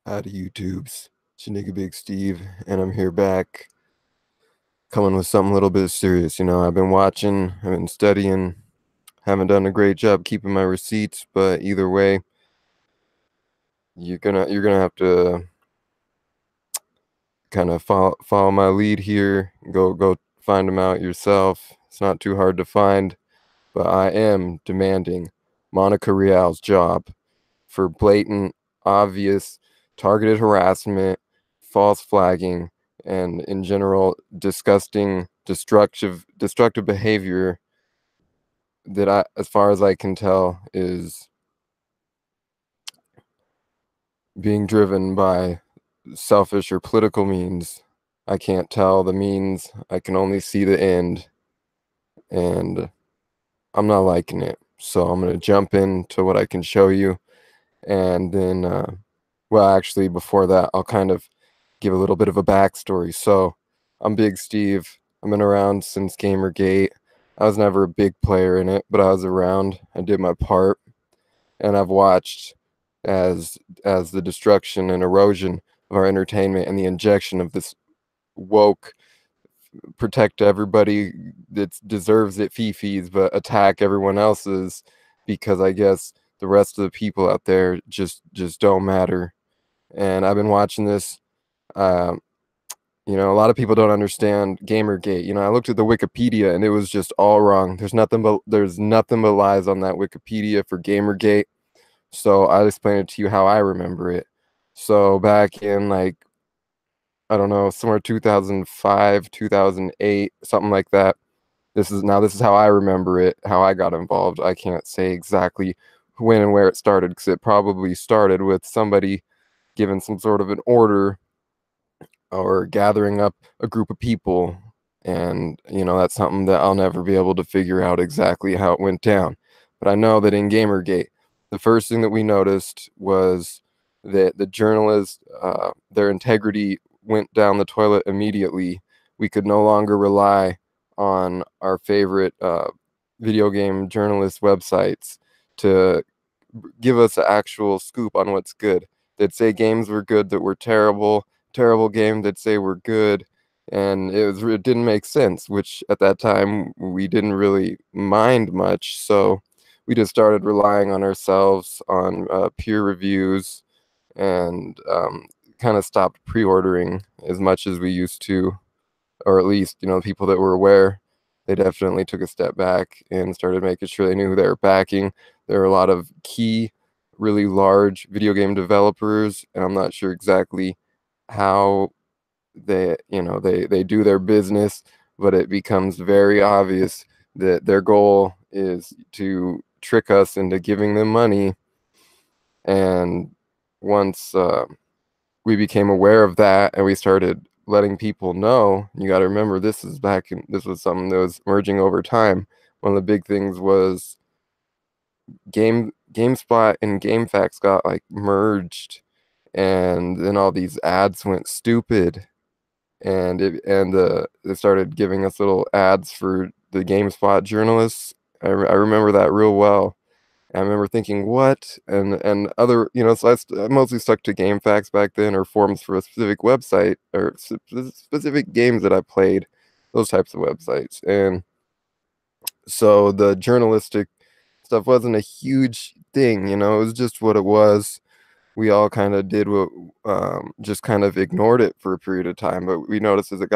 Howdy YouTubes, it's your nigga Big Steve, and I'm here back, coming with something a little bit serious. I've been watching, I've been studying, haven't done a great job keeping my receipts, but either way, you're gonna have to kind of follow my lead here. Go find them out yourself. It's not too hard to find, but I am demanding Monica Rial's job for blatant, obvious, targeted harassment, false flagging, and in general disgusting, destructive behavior that as far as I can tell, is being driven by selfish or political means. I can't tell the means. I can only see the end, and I'm not liking it. So I'm gonna jump into what I can show you, and then well, actually, before that, I'll kind of give a little bit of a backstory. So, I'm Big Steve. I've been around since GamerGate. I was never a big player in it, but I was around. I did my part, and I've watched as the destruction and erosion of our entertainment and the injection of this woke, protect everybody that deserves it fifis, but attack everyone else's, because I guess the rest of the people out there just don't matter. And I've been watching this. Um, a lot of people don't understand Gamergate. I looked at the Wikipedia and it was just all wrong. There's nothing but lies on that Wikipedia for Gamergate. So I'll explain it to you how I remember it. So back in, like, I don't know, somewhere 2005, 2008, something like that. This is how I remember it, how I got involved. I can't say exactly when and where it started, because it probably started with somebody giving some sort of an order or gathering up a group of people. And, that's something that I'll never be able to figure out exactly how it went down. But I know that in Gamergate, the first thing that we noticed was that the journalists, their integrity went down the toilet immediately. We could no longer rely on our favorite video game journalist websites to give us an actual scoop on what's good. They'd say games were good that were terrible, terrible game they'd say were good, and it didn't make sense, which at that time we didn't really mind much. So we just started relying on ourselves, on peer reviews, and kind of stopped pre-ordering as much as we used to, or at least, people that were aware, they definitely took a step back and started making sure they knew who they were backing. There are a lot of key, really large video game developers, and I'm not sure exactly how they do their business, but it becomes very obvious that their goal is to trick us into giving them money. And once we became aware of that and we started letting people know, you got to remember, this was something that was merging over time. One of the big things was GameSpot and GameFAQs got like merged, and then all these ads went stupid, and they started giving us little ads for the GameSpot journalists. I remember that real well. I remember thinking, what? And other, so I mostly stuck to GameFAQs back then, or forums for a specific website, or specific games that I played, those types of websites. And so the journalistic stuff wasn't a huge thing, it was just what it was. We all kind of did what, just kind of ignored it for a period of time. But we noticed as it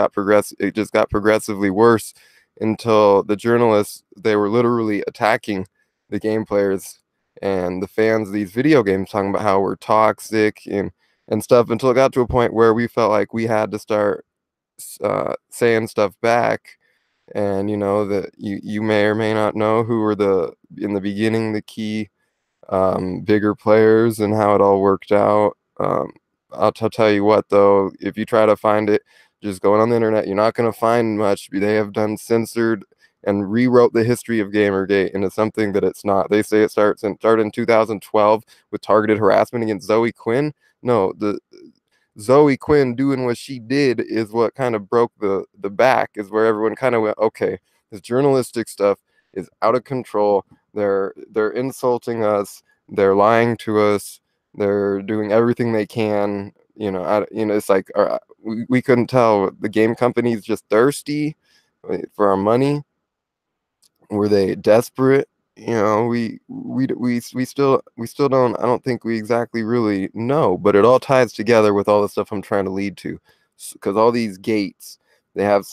just got progressively worse, until the journalists, they were literally attacking the game players and the fans of these video games, talking about how we're toxic and stuff, until it got to a point where we felt like we had to start saying stuff back. And that you may or may not know who were in the beginning the key bigger players and how it all worked out. I'll tell you what, though, if you try to find it just going on the internet, you're not going to find much. They have done censored and rewrote the history of Gamergate into something that it's not. They say it started in 2012 with targeted harassment against Zoe Quinn. No, the Zoe Quinn doing what she did is what kind of broke the back, is where everyone kind of went, okay, this journalistic stuff is out of control. They're insulting us. They're lying to us. They're doing everything they can. It's like we couldn't tell. The game companies just thirsty for our money. Were they desperate? We still don't. I don't think we exactly really know. But it all ties together with all the stuff I'm trying to lead to, because all these gates, they have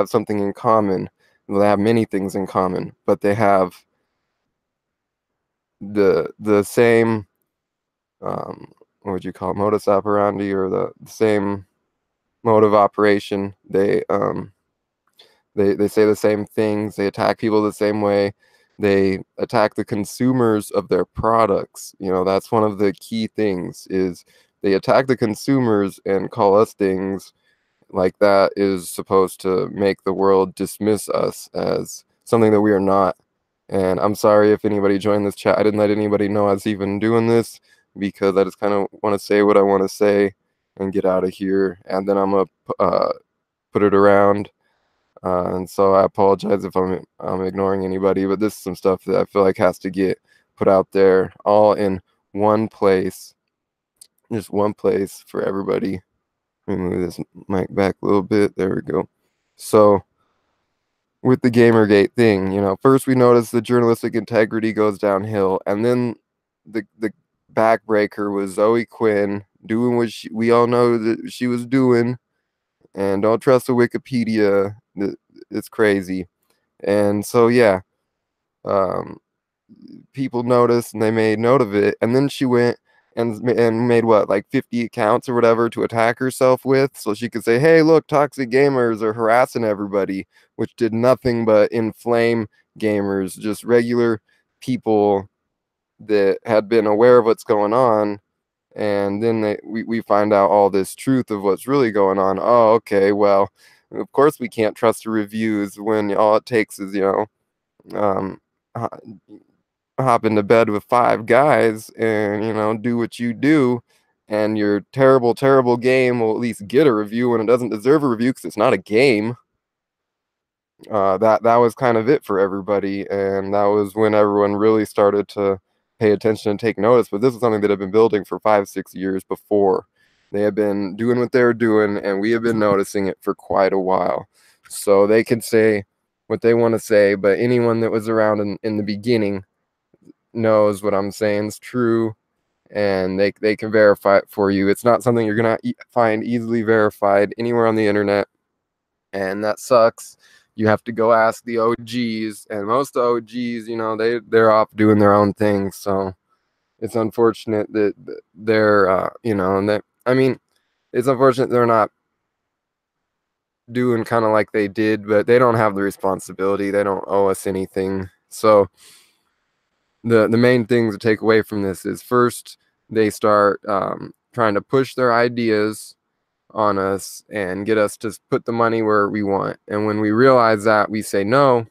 something in common. Well, they have many things in common, but they have the same, what would you call it, modus operandi, or the same mode of operation. They say the same things. They attack people the same way. They attack the consumers of their products. That's one of the key things, is they attack the consumers and call us things like that is supposed to make the world dismiss us as something that we are not. And I'm sorry if anybody joined this chat. I didn't let anybody know I was even doing this, because I just kind of want to say what I want to say and get out of here. And then I'm going to put it around. And so I apologize if I'm ignoring anybody, but this is some stuff that I feel like has to get put out there, all in one place, just one place for everybody. Let me move this mic back a little bit. There we go. So with the Gamergate thing, first we noticed the journalistic integrity goes downhill, and then the backbreaker was Zoe Quinn doing what we all know that she was doing. And don't trust the Wikipedia. It's crazy. And so, yeah, um, people noticed and they made note of it. And then she went and made what, like 50 accounts or whatever to attack herself with, so she could say, hey, look, toxic gamers are harassing everybody, which did nothing but inflame gamers, just regular people that had been aware of what's going on. And then we find out all this truth of what's really going on. Oh, okay, well, of course we can't trust the reviews when all it takes is, um, ho- hop into bed with 5 guys and, do what you do. And your terrible, terrible game will at least get a review when it doesn't deserve a review, because it's not a game. That was kind of it for everybody, and that was when everyone really started to pay attention and take notice. But this is something that had been building for 5-6 years before. They had been doing what they were doing, and we have been noticing it for quite a while. So they can say what they want to say, but anyone that was around in the beginning knows what I'm saying is true, and they can verify it for you. It's not something you're gonna find easily verified anywhere on the internet, and that sucks. You have to go ask the OGs, and most OGs, they're off doing their own thing. So it's unfortunate that they're, and that, I mean, it's unfortunate they're not doing kind of like they did, but they don't have the responsibility. They don't owe us anything. So the main things to take away from this is, first, they start trying to push their ideas on us and get us to put the money where we want. And when we realize that, we say no.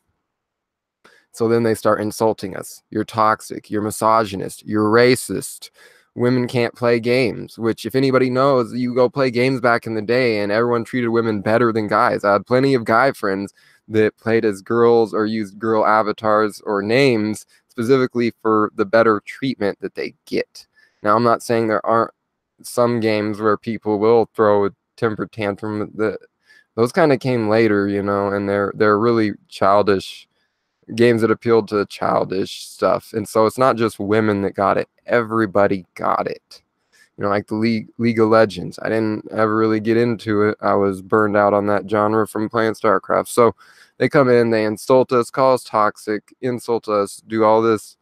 So then they start insulting us. You're toxic, you're misogynist, you're racist. Women can't play games, which, if anybody knows, you go play games back in the day and everyone treated women better than guys. I had plenty of guy friends that played as girls or used girl avatars or names specifically for the better treatment that they get. Now, I'm not saying there aren't some games where people will throw a temper tantrum. Those kind of came later, and they're really childish games that appealed to childish stuff. And so it's not just women that got it, everybody got it. Like the League of Legends. I didn't ever really get into it. I was burned out on that genre from playing StarCraft. So they come in, they insult us, call us toxic, insult us, do all this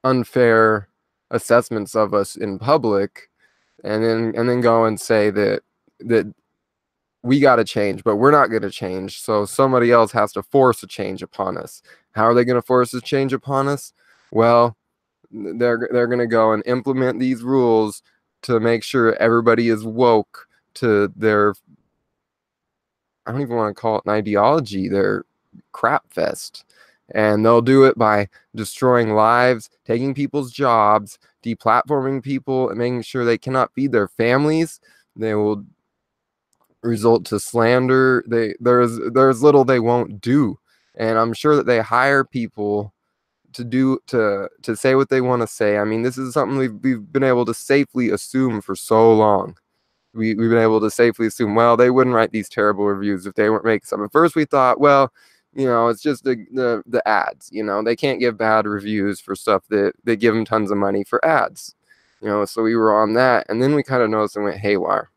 unfair assessments of us in public, and then go and say that we got to change, but we're not going to change. So somebody else has to force a change upon us. How are they going to force a change upon us? Well, they're going to go and implement these rules to make sure everybody is woke to their, I don't even want to call it an ideology, their crap fest. And they'll do it by destroying lives, taking people's jobs, deplatforming people, and making sure they cannot feed their families. They will result to slander. There's little they won't do. And I'm sure that they hire people to say what they want to say. I mean, this is something we've been able to safely assume for so long. We've been able to safely assume, well, they wouldn't write these terrible reviews if they weren't making some. At first we thought, well, it's just the ads. They can't give bad reviews for stuff that they give them tons of money for ads. So we were on that, and then we kind of noticed it went haywire.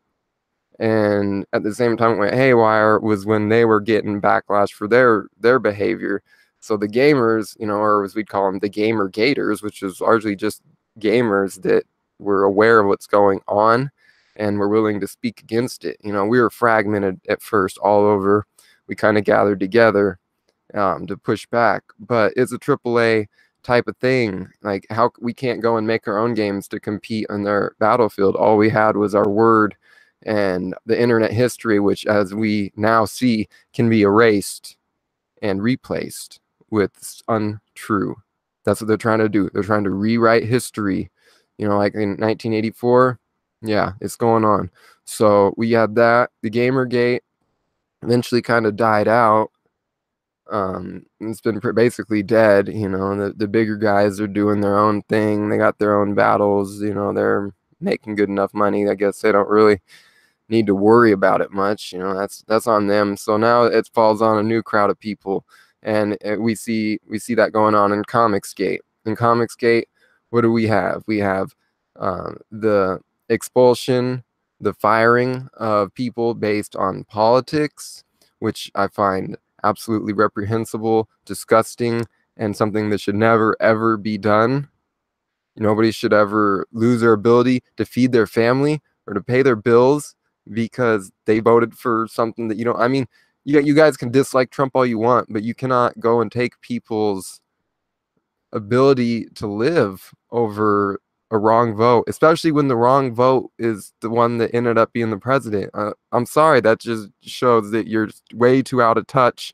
And at the same time it went haywire was when they were getting backlash for their behavior. So the gamers, or as we'd call them, the gamer gators, which is largely just gamers that were aware of what's going on and were willing to speak against it. We were fragmented at first all over. We kind of gathered together to push back, but it's a AAA type of thing. Like, how we can't go and make our own games to compete on their battlefield. All we had was our word and the internet history, which, as we now see, can be erased and replaced with untrue. That's what they're trying to do. They're trying to rewrite history, like in 1984. Yeah, it's going on. So we had that. The Gamergate eventually kind of died out. It's been basically dead. The bigger guys are doing their own thing. They got their own battles. They're making good enough money. I guess they don't really need to worry about it much. That's on them. So now it falls on a new crowd of people, and we see that going on in ComicsGate. In ComicsGate, what do we have? We have the expulsion, the firing of people based on politics, which I find absolutely reprehensible, disgusting, and something that should never ever be done. Nobody should ever lose their ability to feed their family or to pay their bills because they voted for something that I mean, you guys can dislike Trump all you want, but you cannot go and take people's ability to live over a wrong vote, especially when the wrong vote is the one that ended up being the president. I'm sorry, that just shows that you're way too out of touch.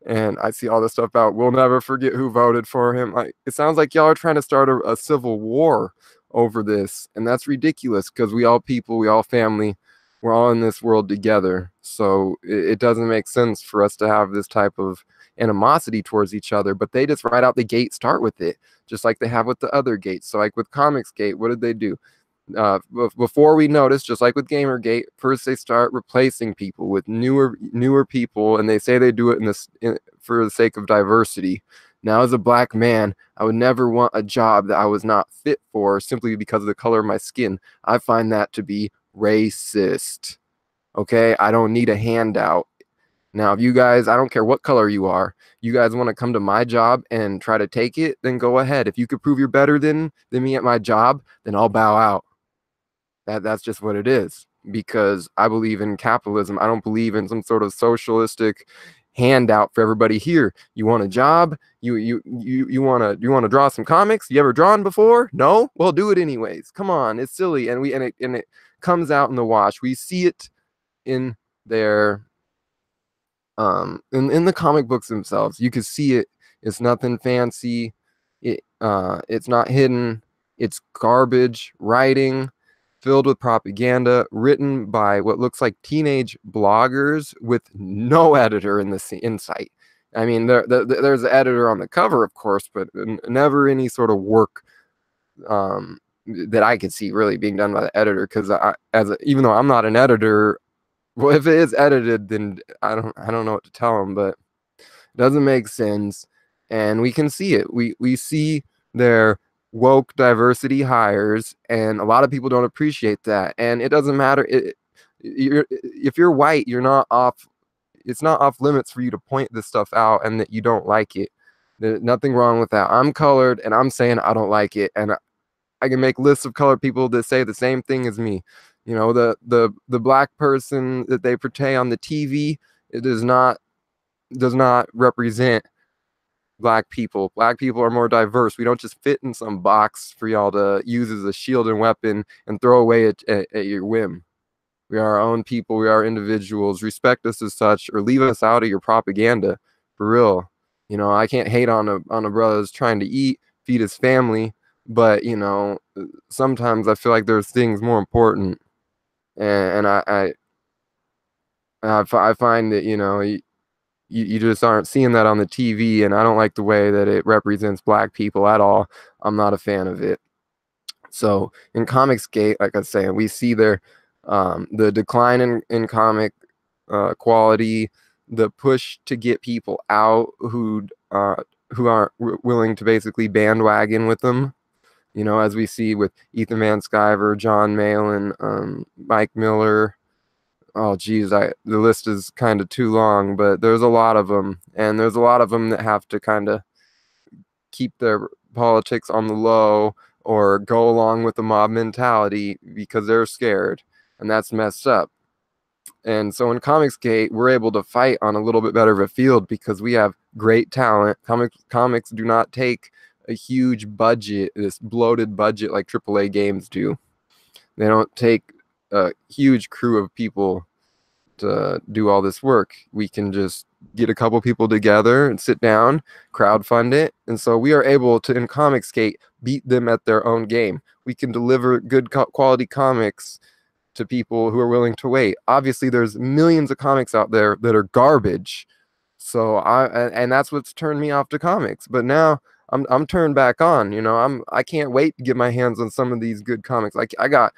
And I see all this stuff about, we'll never forget who voted for him. It sounds like y'all are trying to start a civil war over this, and that's ridiculous, because we all people, we all family, we're all in this world together. So it doesn't make sense for us to have this type of animosity towards each other, but they just right out the gate start with it, just like they have with the other gates. So like with ComicsGate, what did they do? Before we notice, just like with Gamergate, first they start replacing people with newer people, and they say they do it for the sake of diversity. Now, as a black man, I would never want a job that I was not fit for simply because of the color of my skin. I find that to be racist. Okay, I don't need a handout. Now, if you guys, I don't care what color you are, you guys want to come to my job and try to take it, then go ahead. If you could prove you're better than me at my job, then I'll bow out. That's just what it is, because I believe in capitalism. I don't believe in some sort of socialistic handout for everybody here. You want a job? You want to draw some comics? You ever drawn before? No? Well, do it anyways. Come on, it's silly, and it comes out in the wash. We see it in their in the comic books themselves. You can see it. It's nothing fancy. It's not hidden. It's garbage writing filled with propaganda, written by what looks like teenage bloggers with no editor in the insight. I mean, there's an editor on the cover, of course, but never any sort of work that I could see really being done by the editor. Because even though I'm not an editor, well, if it is edited, then I don't know what to tell them, but it doesn't make sense, and we can see it. We see their woke diversity hires, and a lot of people don't appreciate that. And it doesn't matter if you're white, you're not off. It's not off limits for you to point this stuff out and that you don't like it. There's nothing wrong with that. I'm colored, and I'm saying I don't like it, and I can make lists of colored people that say the same thing as me. The black person that they portray on the TV, it does not represent black people. Black people are more diverse. We don't just fit in some box for y'all to use as a shield and weapon and throw away at your whim. We are our own people. We are individuals. Respect us as such, or leave us out of your propaganda, for real. I can't hate on a brother that's trying to feed his family, but sometimes I feel like there's things more important, and I find that you just aren't seeing that on the TV, and I don't like the way that it represents black people at all. I'm not a fan of it. So in ComicsGate, like I was saying, we see there the decline in comic quality, the push to get people out who aren't willing to basically bandwagon with them. You know, as we see with Ethan Van Sciver, John Malin, Mike Miller. Oh, geez, the list is kind of too long, but there's a lot of them, and there's a lot of them that have to kind of keep their politics on the low or go along with the mob mentality because they're scared, and that's messed up. And so in ComicsGate, we're able to fight on a little bit better of a field because we have great talent. Comics do not take a huge budget, this bloated budget like AAA games do. They don't take a huge crew of people to do all this work. We can just get a couple people together and sit down, crowdfund it. And so we are able to, in ComicsGate, beat them at their own game. We can deliver good quality comics to people who are willing to wait. Obviously, there's millions of comics out there that are garbage. So and that's what's turned me off to comics. But now I'm turned back on. You know, I can't wait to get my hands on some of these good comics. Like I got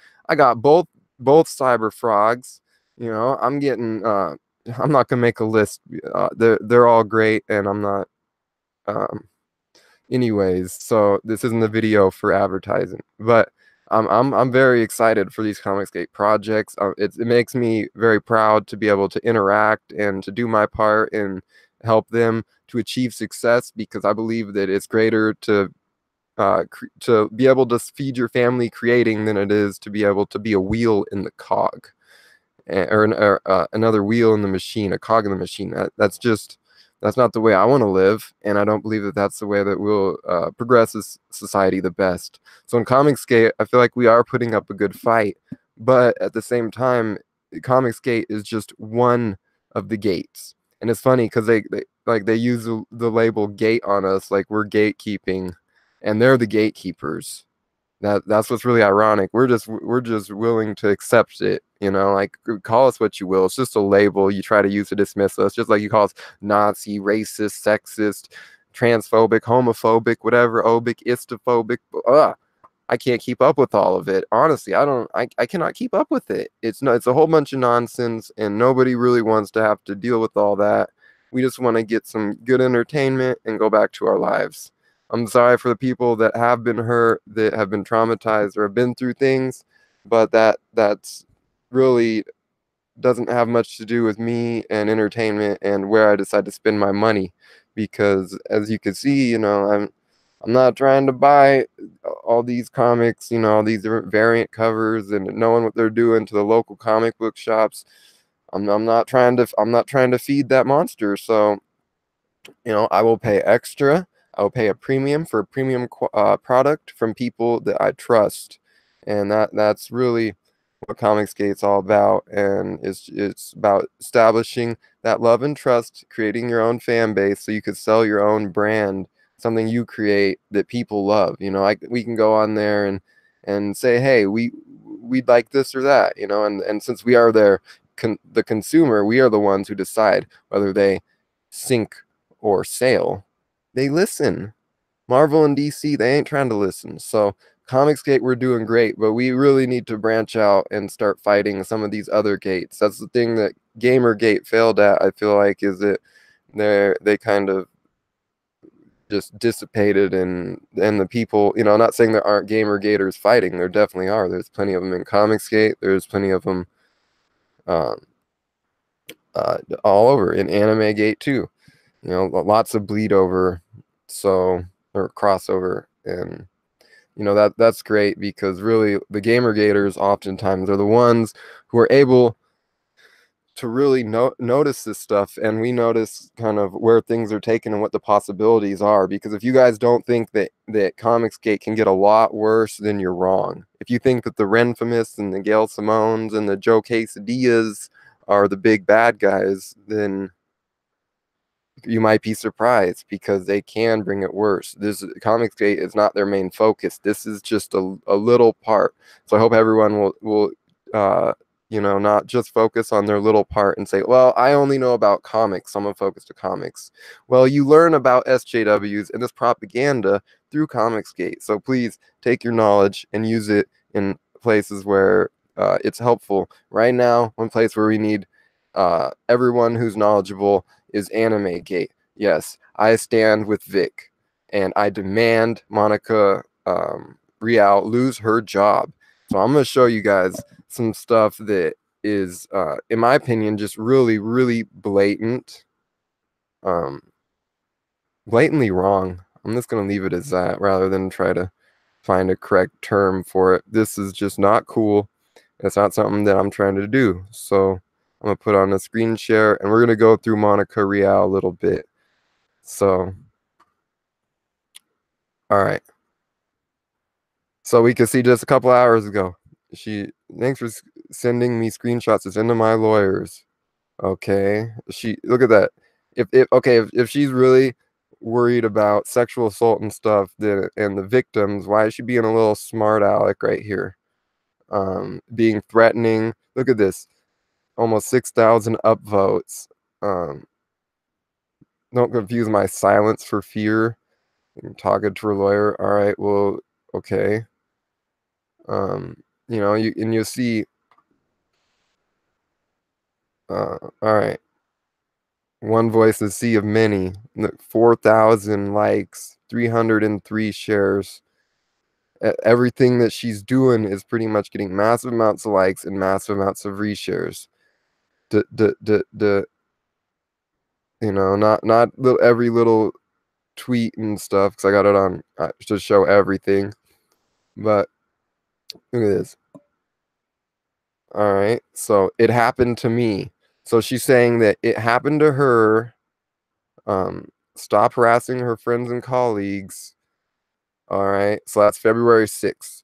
both Cyber Frogs. You know, I'm getting I'm not gonna make a list. They're all great, and I'm not. Anyways, so this isn't a video for advertising, but I'm very excited for these ComicsGate projects. It makes me very proud to be able to interact and to do my part and help them to achieve success, because I believe that it's greater to be able to feed your family creating than it is to be able to be a wheel in the cog, or another wheel in the machine, a cog in the machine. That's not the way I want to live, and I don't believe that that's the way that will progress this society the best. So in ComicsGate, I feel like we are putting up a good fight, but at the same time, ComicsGate is just one of the gates. And it's funny because they use the label gate on us, like we're gatekeeping, and they're the gatekeepers. That's what's really ironic. We're just willing to accept it, you know, like call us what you will. It's just a label you try to use to dismiss us, just like you call us Nazi, racist, sexist, transphobic, homophobic, whatever, obic, istophobic. I can't keep up with all of it. Honestly, I cannot keep up with it. It's a whole bunch of nonsense, and nobody really wants to have to deal with all that. We just want to get some good entertainment and go back to our lives. I'm sorry for the people that have been hurt, that have been traumatized, or have been through things, but that's really doesn't have much to do with me and entertainment and where I decide to spend my money. Because as you can see, you know, I'm not trying to buy all these comics, you know, all these different variant covers and knowing what they're doing to the local comic book shops. I'm not trying to feed that monster. So, you know, I will pay extra. I will pay a premium for a premium product from people that I trust, and that's really what ComicsGate's all about. And it's about establishing that love and trust, creating your own fan base so you could sell your own brand, something you create that people love. You know, like we can go on there and say, hey, we'd like this or that, you know, and since we are the consumer, we are the ones who decide whether they sink or sail. They listen. Marvel and DC, they ain't trying to listen. So ComicsGate, we're doing great, but we really need to branch out and start fighting some of these other gates. That's the thing that Gamergate failed at, I feel like, is that they kind of just dissipated, and the people, you know, I'm not saying there aren't Gamergaters fighting. There definitely are. There's plenty of them in ComicsGate. There's plenty of them all over in AnimeGate too. You know, lots of bleed over, so, or crossover, and you know that's great, because really the Gamergaters oftentimes are the ones who are able to really notice this stuff, and we notice kind of where things are taken and what the possibilities are. Because if you guys don't think that ComicsGate can get a lot worse, then you're wrong. If you think that the Renfamous and the Gail Simones and the Joe Quesadillas are the big bad guys, then you might be surprised, because they can bring it worse. This ComicsGate is not their main focus. This is just a little part. So I hope everyone will you know, not just focus on their little part and say, well, I only know about comics, so I'm gonna focus to comics. Well, you learn about SJWs and this propaganda through ComicsGate. So please take your knowledge and use it in places where it's helpful. Right now, one place where we need everyone who's knowledgeable is AnimeGate. Yes, I stand with Vic, and I demand Monica Rial lose her job. So I'm gonna show you guys some stuff that is, in my opinion, just really, really blatant, um, blatantly wrong. I'm just gonna leave it as that rather than try to find a correct term for it. This is just not cool. It's not something that I'm trying to do. So I'm gonna put on a screen share and we're gonna go through Monica Rial a little bit. So, all right. So we could see just a couple hours ago. Thanks for sending me screenshots. It's into my lawyers. Okay. Look at that. If she's really worried about sexual assault and stuff, then and the victims, why is she being a little smart aleck right here? Being threatening. Look at this. Almost 6,000 upvotes. Um, don't confuse my silence for fear. I'm talking to her lawyer. All right, well, okay. You know, you'll see. All right. One voice, a sea of many. 4,000 likes, 303 shares. Everything that she's doing is pretty much getting massive amounts of likes and massive amounts of reshares. You know, not every little tweet and stuff because I got it on to show everything. But look at this. All right, so it happened to me. So she's saying that it happened to her. Stop harassing her friends and colleagues. All right, so that's February 6th.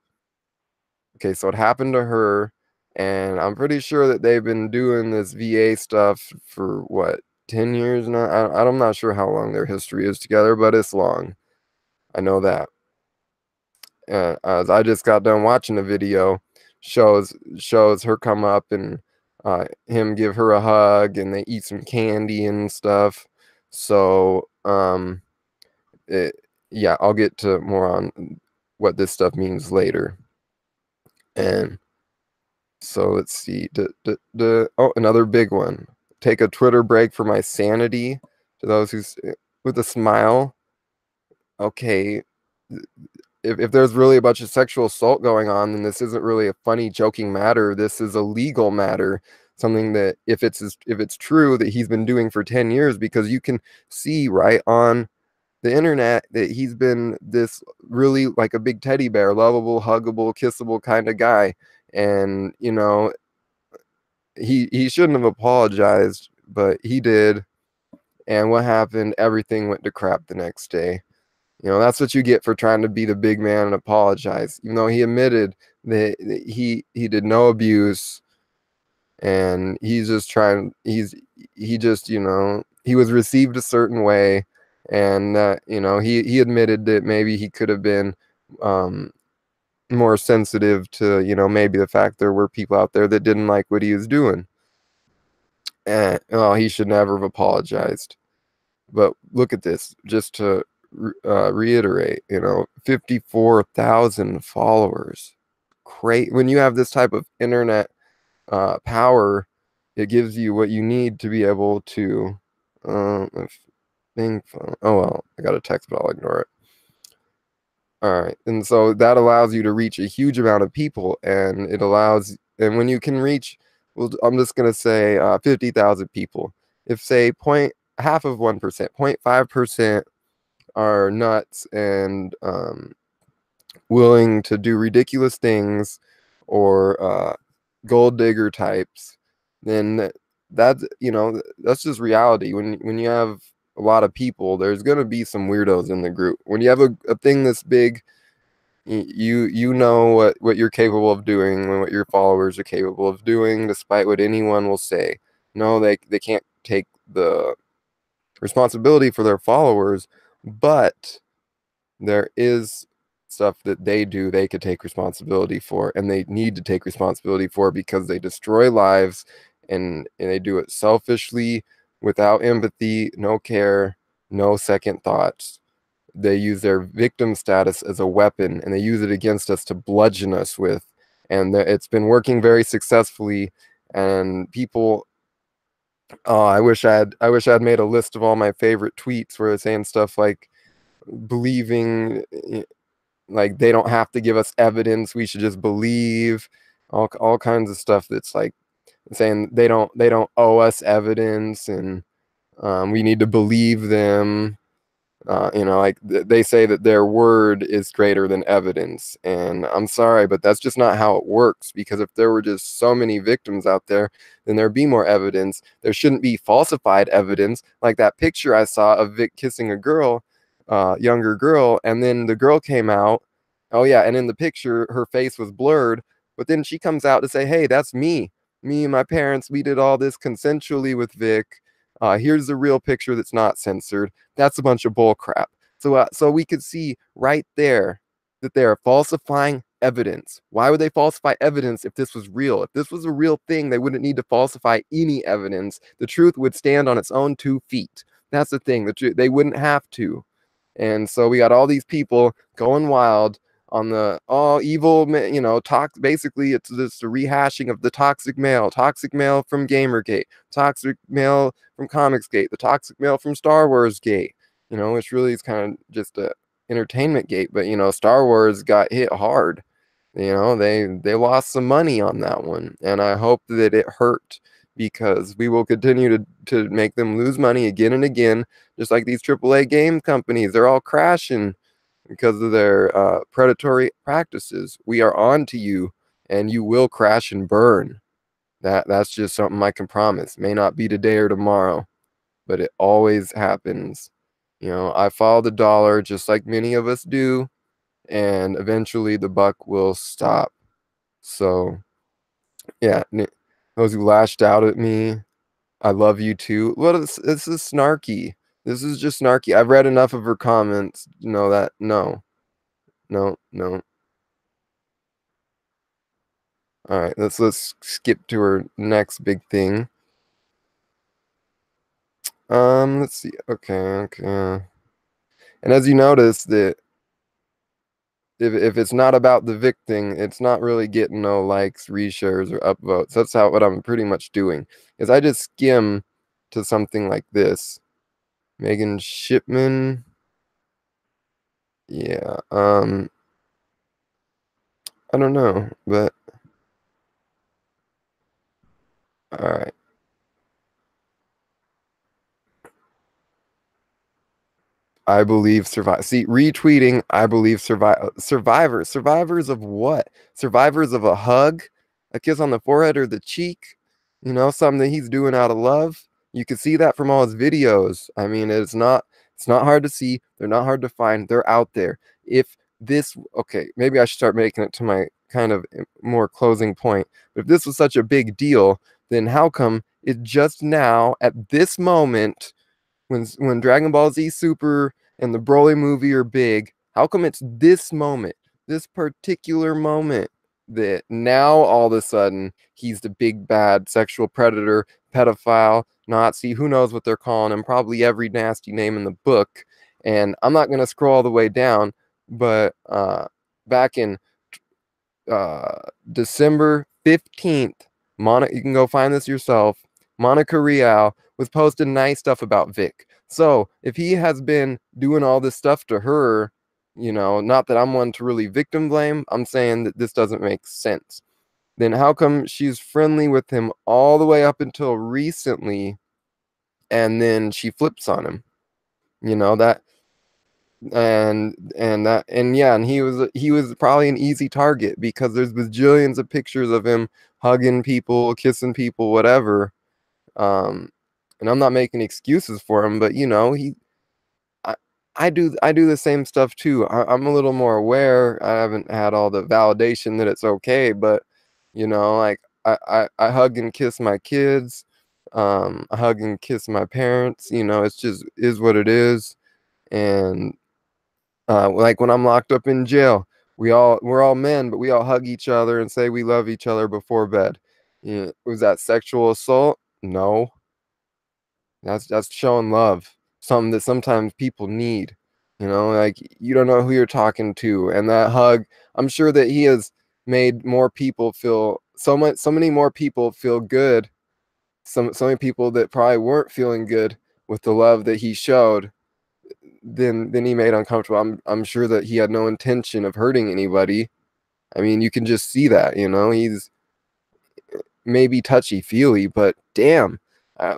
Okay, so it happened to her, and I'm pretty sure that they've been doing this VA stuff for what, 10 years now? I'm not sure how long their history is together, but it's long. I know that. As I just got done watching the video, shows her come up and him give her a hug, and they eat some candy and stuff. So, yeah, I'll get to more on what this stuff means later. And so let's see. Oh, another big one. Take a Twitter break for my sanity. To those who's with a smile. Okay, if there's really a bunch of sexual assault going on, then this isn't really a funny, joking matter. This is a legal matter. Something that if it's true that he's been doing for 10 years, because you can see right on the internet that he's been this really like a big teddy bear, lovable, huggable, kissable kind of guy. And you know, he shouldn't have apologized, but he did. And what happened? Everything went to crap the next day. You know, that's what you get for trying to be the big man and apologize. Even though he admitted that he did no abuse, and he's just trying. He just, you know, he was received a certain way, and you know, he admitted that maybe he could have been more sensitive to, you know, maybe the fact there were people out there that didn't like what he was doing. And oh, he should never have apologized. But look at this, just to reiterate, you know, 54,000 followers. Great. When you have this type of internet power, it gives you what you need to be able to. Oh well, I got a text, but I'll ignore it. All right, and so that allows you to reach a huge amount of people, and it allows, and when you can reach, well, I'm just gonna say 50,000 people. If say point half of 1%, 0.5% are nuts and willing to do ridiculous things or gold digger types, then that's, you know, that's just reality. When you have a lot of people, there's gonna be some weirdos in the group. When you have a thing this big, you know what you're capable of doing and what your followers are capable of doing, despite what anyone will say. No, they can't take the responsibility for their followers, but there is stuff that they do, they could take responsibility for, and they need to take responsibility for, because they destroy lives, and they do it selfishly, without empathy, no care, no second thoughts. They use their victim status as a weapon, and they use it against us to bludgeon us with. And it's been working very successfully. And people, oh, I wish I had made a list of all my favorite tweets where they're saying stuff like, believing, like, they don't have to give us evidence, we should just believe, all kinds of stuff that's like saying they don't owe us evidence, and we need to believe them. Like they say that their word is greater than evidence. And I'm sorry, but that's just not how it works. Because if there were just so many victims out there, then there'd be more evidence. There shouldn't be falsified evidence, like that picture I saw of Vic kissing a girl, younger girl, and then the girl came out. Oh yeah, and in the picture, her face was blurred, but then she comes out to say, "Hey, that's me. Me and my parents, we did all this consensually with Vic. Here's the real picture that's not censored." That's a bunch of bull crap. So we could see right there that they are falsifying evidence. Why would they falsify evidence if this was real? If this was a real thing, they wouldn't need to falsify any evidence. The truth would stand on its own 2 feet. That's the thing. They wouldn't have to. And so we got all these people going wild on the evil, basically it's just a rehashing of the toxic male from Gamergate, toxic male from Comicsgate, the toxic male from Star Wars Gate, which really is kind of just a entertainment gate. But Star Wars got hit hard. They lost some money on that one, and I hope that it hurt, because we will continue to make them lose money again and again, just like these AAA game companies. They're all crashing because of their predatory practices. We are on to you, and you will crash and burn. That's just something I can promise. May not be today or tomorrow, but it always happens. I follow the dollar just like many of us do, and eventually the buck will stop. So, yeah, those who lashed out at me, I love you too. Well, this is snarky. This is just snarky. I've read enough of her comments to know that no, no, no. All right, let's skip to her next big thing. Let's see. Okay. And as you notice, that if it's not about the Vic thing, it's not really getting no likes, reshares, or upvotes. That's what I'm pretty much doing. Is I just skim to something like this. Megan Shipman. Yeah. I don't know, but all right. I believe survive. See, retweeting. I believe survivors. Survivors of what? Survivors of a hug, a kiss on the forehead or the cheek. Something that he's doing out of love. You can see that from all his videos. I mean, it's not hard to see. They're not hard to find. They're out there. If this, okay, maybe I should start making it to my kind of more closing point. But if this was such a big deal, then how come it just now at this moment, when Dragon Ball Z Super and the Broly movie are big, how come it's this moment, this particular moment, that now all of a sudden he's the big bad sexual predator, pedophile, Nazi, who knows what they're calling him, probably every nasty name in the book. And I'm not going to scroll all the way down, but back in December 15th, you can go find this yourself, Monica Rial was posting nice stuff about Vic. So if he has been doing all this stuff to her, not that I'm one to really victim blame, I'm saying that this doesn't make sense. Then how come she's friendly with him all the way up until recently, and then she flips on him? That and he was probably an easy target, because there's bajillions of pictures of him hugging people, kissing people, whatever. And I'm not making excuses for him, but I, I do the same stuff too. I'm a little more aware. I haven't had all the validation that it's okay, but like I hug and kiss my kids. I hug and kiss my parents. It's just is what it is. And Like when I'm locked up in jail, we're all men, but we all hug each other and say we love each other before bed. Was that sexual assault? No, that's showing love. Something that sometimes people need. Like you don't know who you're talking to, and that hug. I'm sure that he has made more people feel so many more people feel good. So many people that probably weren't feeling good with the love that he showed, then he made uncomfortable. I'm sure that he had no intention of hurting anybody. I mean, you can just see that, he's maybe touchy feely, but damn,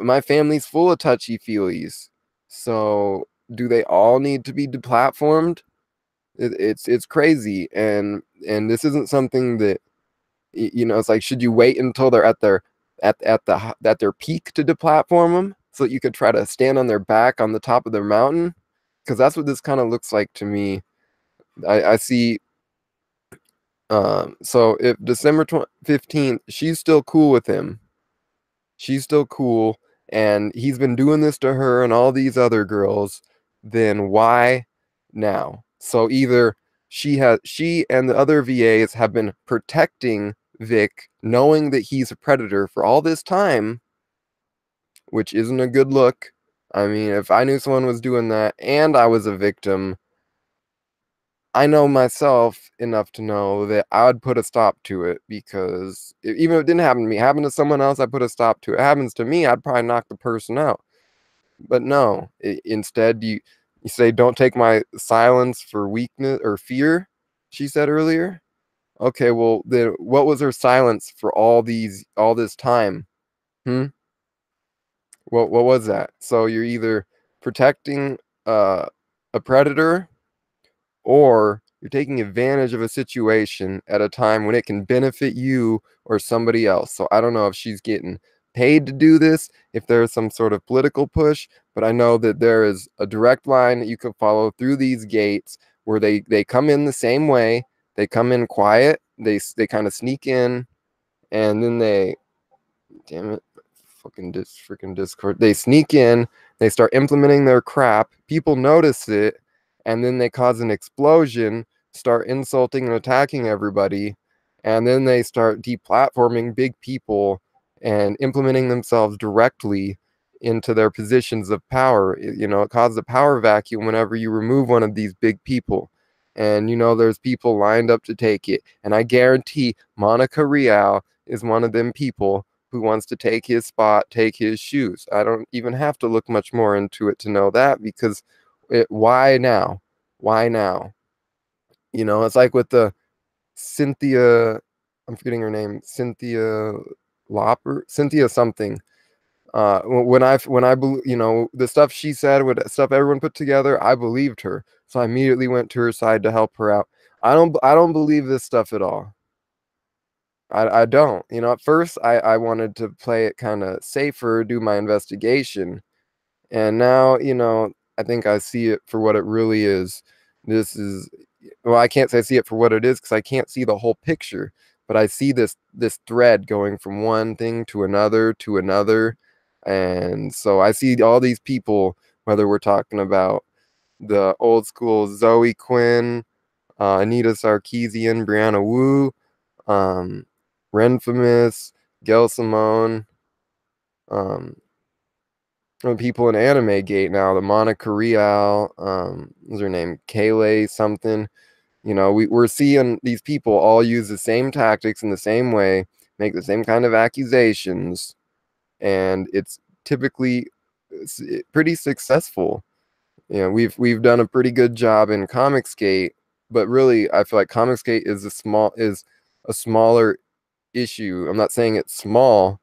my family's full of touchy feelies. So do they all need to be deplatformed? It's crazy, and this isn't something that it's like, should you wait until they're at their peak to deplatform them so that you could try to stand on their back on the top of their mountain? Because that's what this kind of looks like to me. I see. So if December 15th, she's still cool with him. She's still cool, and he's been doing this to her and all these other girls. Then why now? So either she and the other VAs have been protecting Vic, knowing that he's a predator for all this time, which isn't a good look. I mean, if I knew someone was doing that and I was a victim, I know myself enough to know that I would put a stop to it, because even if it didn't happen to me, happen to someone else, I put a stop to it. It happens to me, I'd probably knock the person out. But no, instead you say, don't take my silence for weakness or fear, she said earlier. Okay, well then what was her silence for all this time? Hmm? What was that? So you're either protecting a predator, or you're taking advantage of a situation at a time when it can benefit you or somebody else. So I don't know if she's getting paid to do this, if there's some sort of political push, but I know that there is a direct line that you can follow through these gates where they come in the same way. They come in quiet, they kind of sneak in, and then they, damn it, fucking freaking Discord. They sneak in, they start implementing their crap. People notice it, and then they cause an explosion, start insulting and attacking everybody, and then they start deplatforming big people and implementing themselves directly into their positions of power. It causes a power vacuum whenever you remove one of these big people. And there's people lined up to take it. And I guarantee Monica Rial is one of them people who wants to take his spot, take his shoes. I don't even have to look much more into it to know that, because why now? Why now? It's like with the Cynthia, I'm forgetting her name, Cynthia Cynthia something. The stuff she said, with stuff everyone put together, I believed her. So I immediately went to her side to help her out. I don't believe this stuff at all. I don't. At first I wanted to play it kind of safer, do my investigation. And now, I think I see it for what it really is. This is, well, I can't say I see it for what it is because I can't see the whole picture, but I see this thread going from one thing to another to another. And so I see all these people, whether we're talking about the old school Zoe Quinn, Anita Sarkeesian, Brianna Wu, um, Renfamous, Gail Simone, um, people in AnimeGate now, the Monica Rial, what's her name, Kayleigh something. We're seeing these people all use the same tactics in the same way, make the same kind of accusations, and it's typically pretty successful. We've done a pretty good job in Comicsgate, but really I feel like Comicsgate is a smaller issue. I'm not saying it's small,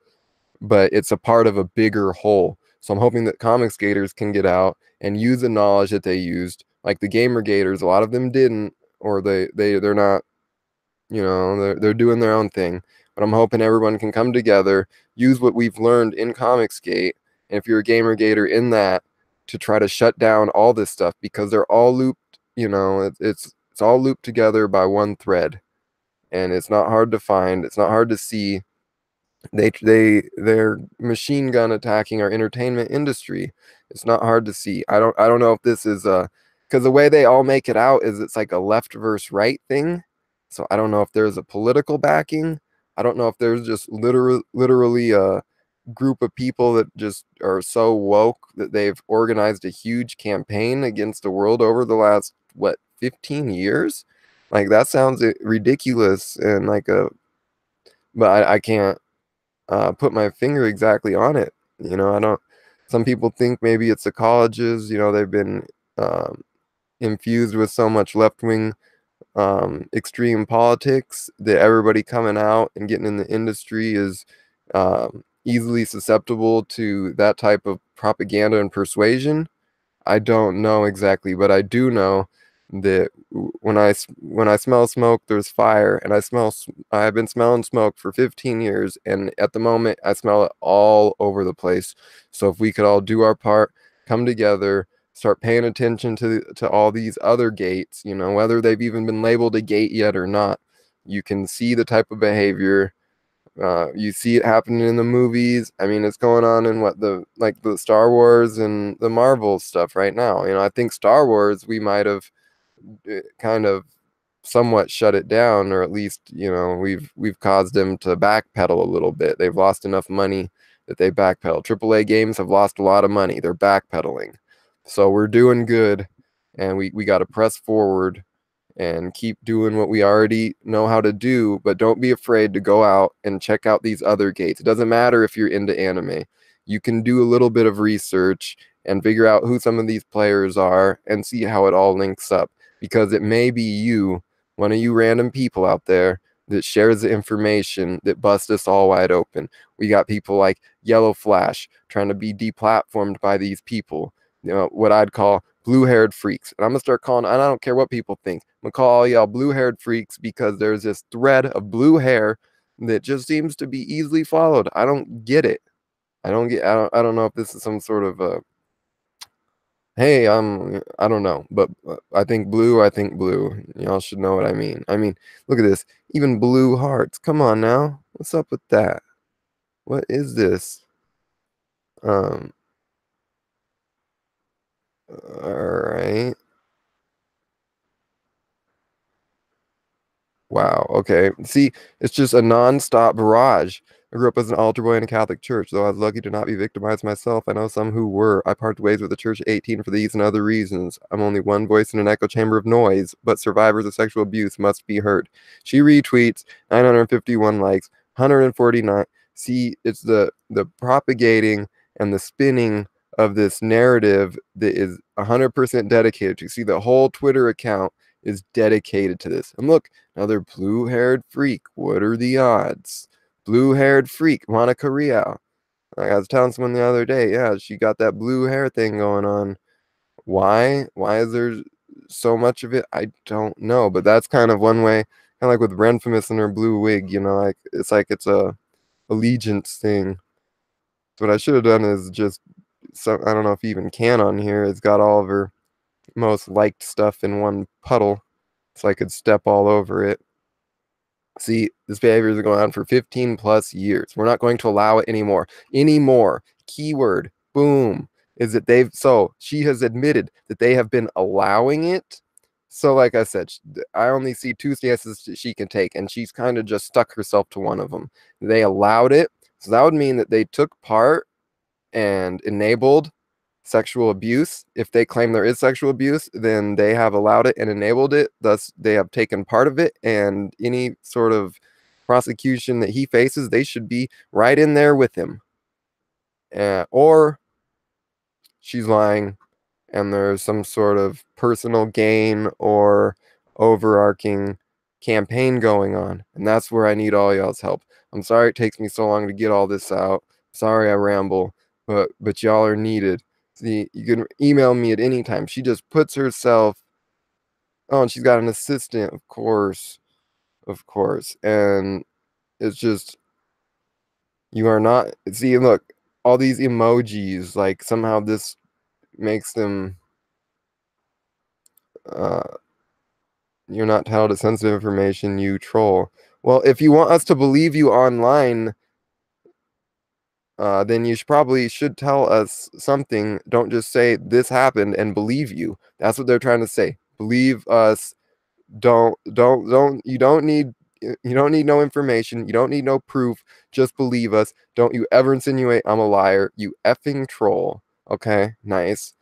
but it's a part of a bigger whole. So I'm hoping that comics gators can get out and use the knowledge that they used. Like the gamer gators, a lot of them didn't, or they're not, they're doing their own thing. But I'm hoping everyone can come together, use what we've learned in Comicsgate, and if you're a gamer gator in that, to try to shut down all this stuff, because they're all looped, it's all looped together by one thread. And it's not hard to find, it's not hard to see. They're machine gun attacking our entertainment industry. It's not hard to see. I don't know if this is because the way they all make it out is it's like a left versus right thing. So I don't know if there's a political backing. I don't know if there's just literally a group of people that just are so woke that they've organized a huge campaign against the world over the last, what, 15 years? Like that sounds ridiculous and like a, but I can't put my finger exactly on it. I don't, some people think maybe it's the colleges, they've been um, infused with so much left wing extreme politics that everybody coming out and getting in the industry is easily susceptible to that type of propaganda and persuasion. I don't know exactly, but I do know that when I smell smoke, there's fire, and I've been smelling smoke for 15 years, and at the moment, I smell it all over the place. So if we could all do our part, come together, start paying attention to all these other gates, whether they've even been labeled a gate yet or not, you can see the type of behavior. You see it happening in the movies. I mean, it's going on in the Star Wars and the Marvel stuff right now. I think Star Wars, we might have kind of somewhat shut it down, or at least, we've caused them to backpedal a little bit. They've lost enough money that they backpedal. AAA games have lost a lot of money. They're backpedaling. So we're doing good, and we got to press forward and keep doing what we already know how to do, but don't be afraid to go out and check out these other gates. It doesn't matter if you're into anime. You can do a little bit of research and figure out who some of these players are and see how it all links up, because it may be you, one of you random people out there, that shares the information that busts us all wide open. We got people like Yellow Flash trying to be deplatformed by these people, what I'd call blue-haired freaks. And I'm gonna start calling, and I don't care what people think, I'm gonna call all y'all blue-haired freaks, because there's this thread of blue hair that just seems to be easily followed. I don't get it. I don't know if this is some sort of hey, I don't know, but I think blue. Y'all should know what I mean. I mean, look at this. Even blue hearts. Come on now. What's up with that? What is this? Um, all right. Wow. Okay. See, it's just a non-stop barrage. I grew up as an altar boy in a Catholic church, though I was lucky to not be victimized myself. I know some who were. I parted ways with the church at 18 for these and other reasons. I'm only one voice in an echo chamber of noise, but survivors of sexual abuse must be heard. She retweets, 951 likes, 149. See, it's the propagating and the spinning of this narrative that is 100% dedicated to. See, the whole Twitter account is dedicated to this. And look, another blue-haired freak. What are the odds? Blue-haired freak, Monica Rial. Like I was telling someone the other day, yeah, she got that blue hair thing going on. Why? Why is there so much of it? I don't know. But that's kind of one way, kind of like with Renfamous and her blue wig, like it's a allegiance thing. So what I should have done is just I don't know if you even can on here. It's got all of her most liked stuff in one puddle, so I could step all over it. See, this behavior is going on for 15 plus years. We're not going to allow it anymore. Keyword, boom, is that she has admitted that they have been allowing it. So, like I said, I only see two stances she can take, and she's kind of just stuck herself to one of them. They allowed it. So that would mean that they took part and enabled sexual abuse. If they claim there is sexual abuse, then they have allowed it and enabled it. Thus, they have taken part of it, and any sort of prosecution that he faces, they should be right in there with him. Or she's lying, and there's some sort of personal gain or overarching campaign going on. And that's where I need all y'all's help. I'm sorry it takes me so long to get all this out. Sorry I ramble, but y'all are needed. See, you can email me at any time. She just puts herself. Oh, and she's got an assistant, of course. Of course. And it's just, you are not. See, look, all these emojis, like somehow this makes them. Uh, you're not entitled to sensitive information, you troll. Well, if you want us to believe you online, then you probably should tell us something. Don't just say this happened and believe you. That's what they're trying to say. Believe us. Don't you don't need you don't need no information. You don't need no proof. Just believe us. Don't you ever insinuate I'm a liar. You effing troll. Okay, nice.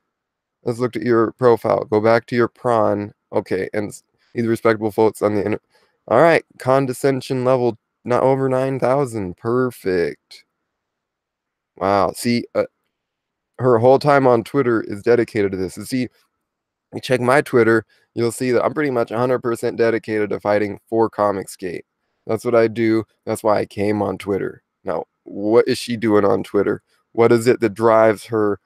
Let's look at your profile. Go back to your prawn. Okay, and these respectable folks on the internet. All right, condescension level not over 9,000. Perfect. Wow. See, her whole time on Twitter is dedicated to this. And see, you check my Twitter, you'll see that I'm pretty much 100% dedicated to fighting for Comicsgate. That's what I do. That's why I came on Twitter. Now, what is she doing on Twitter? What is it that drives her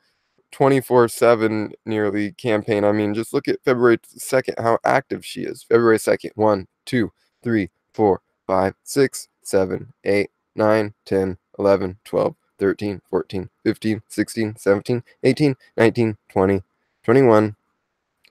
24/7 nearly campaign? I mean, just look at February 2nd, how active she is. February 2nd, 1, 2, 3, 4, 5, 6, 7, 8, 9, 10, 11, 12, 13, 14, 15, 16, 17, 18, 19, 20, 21,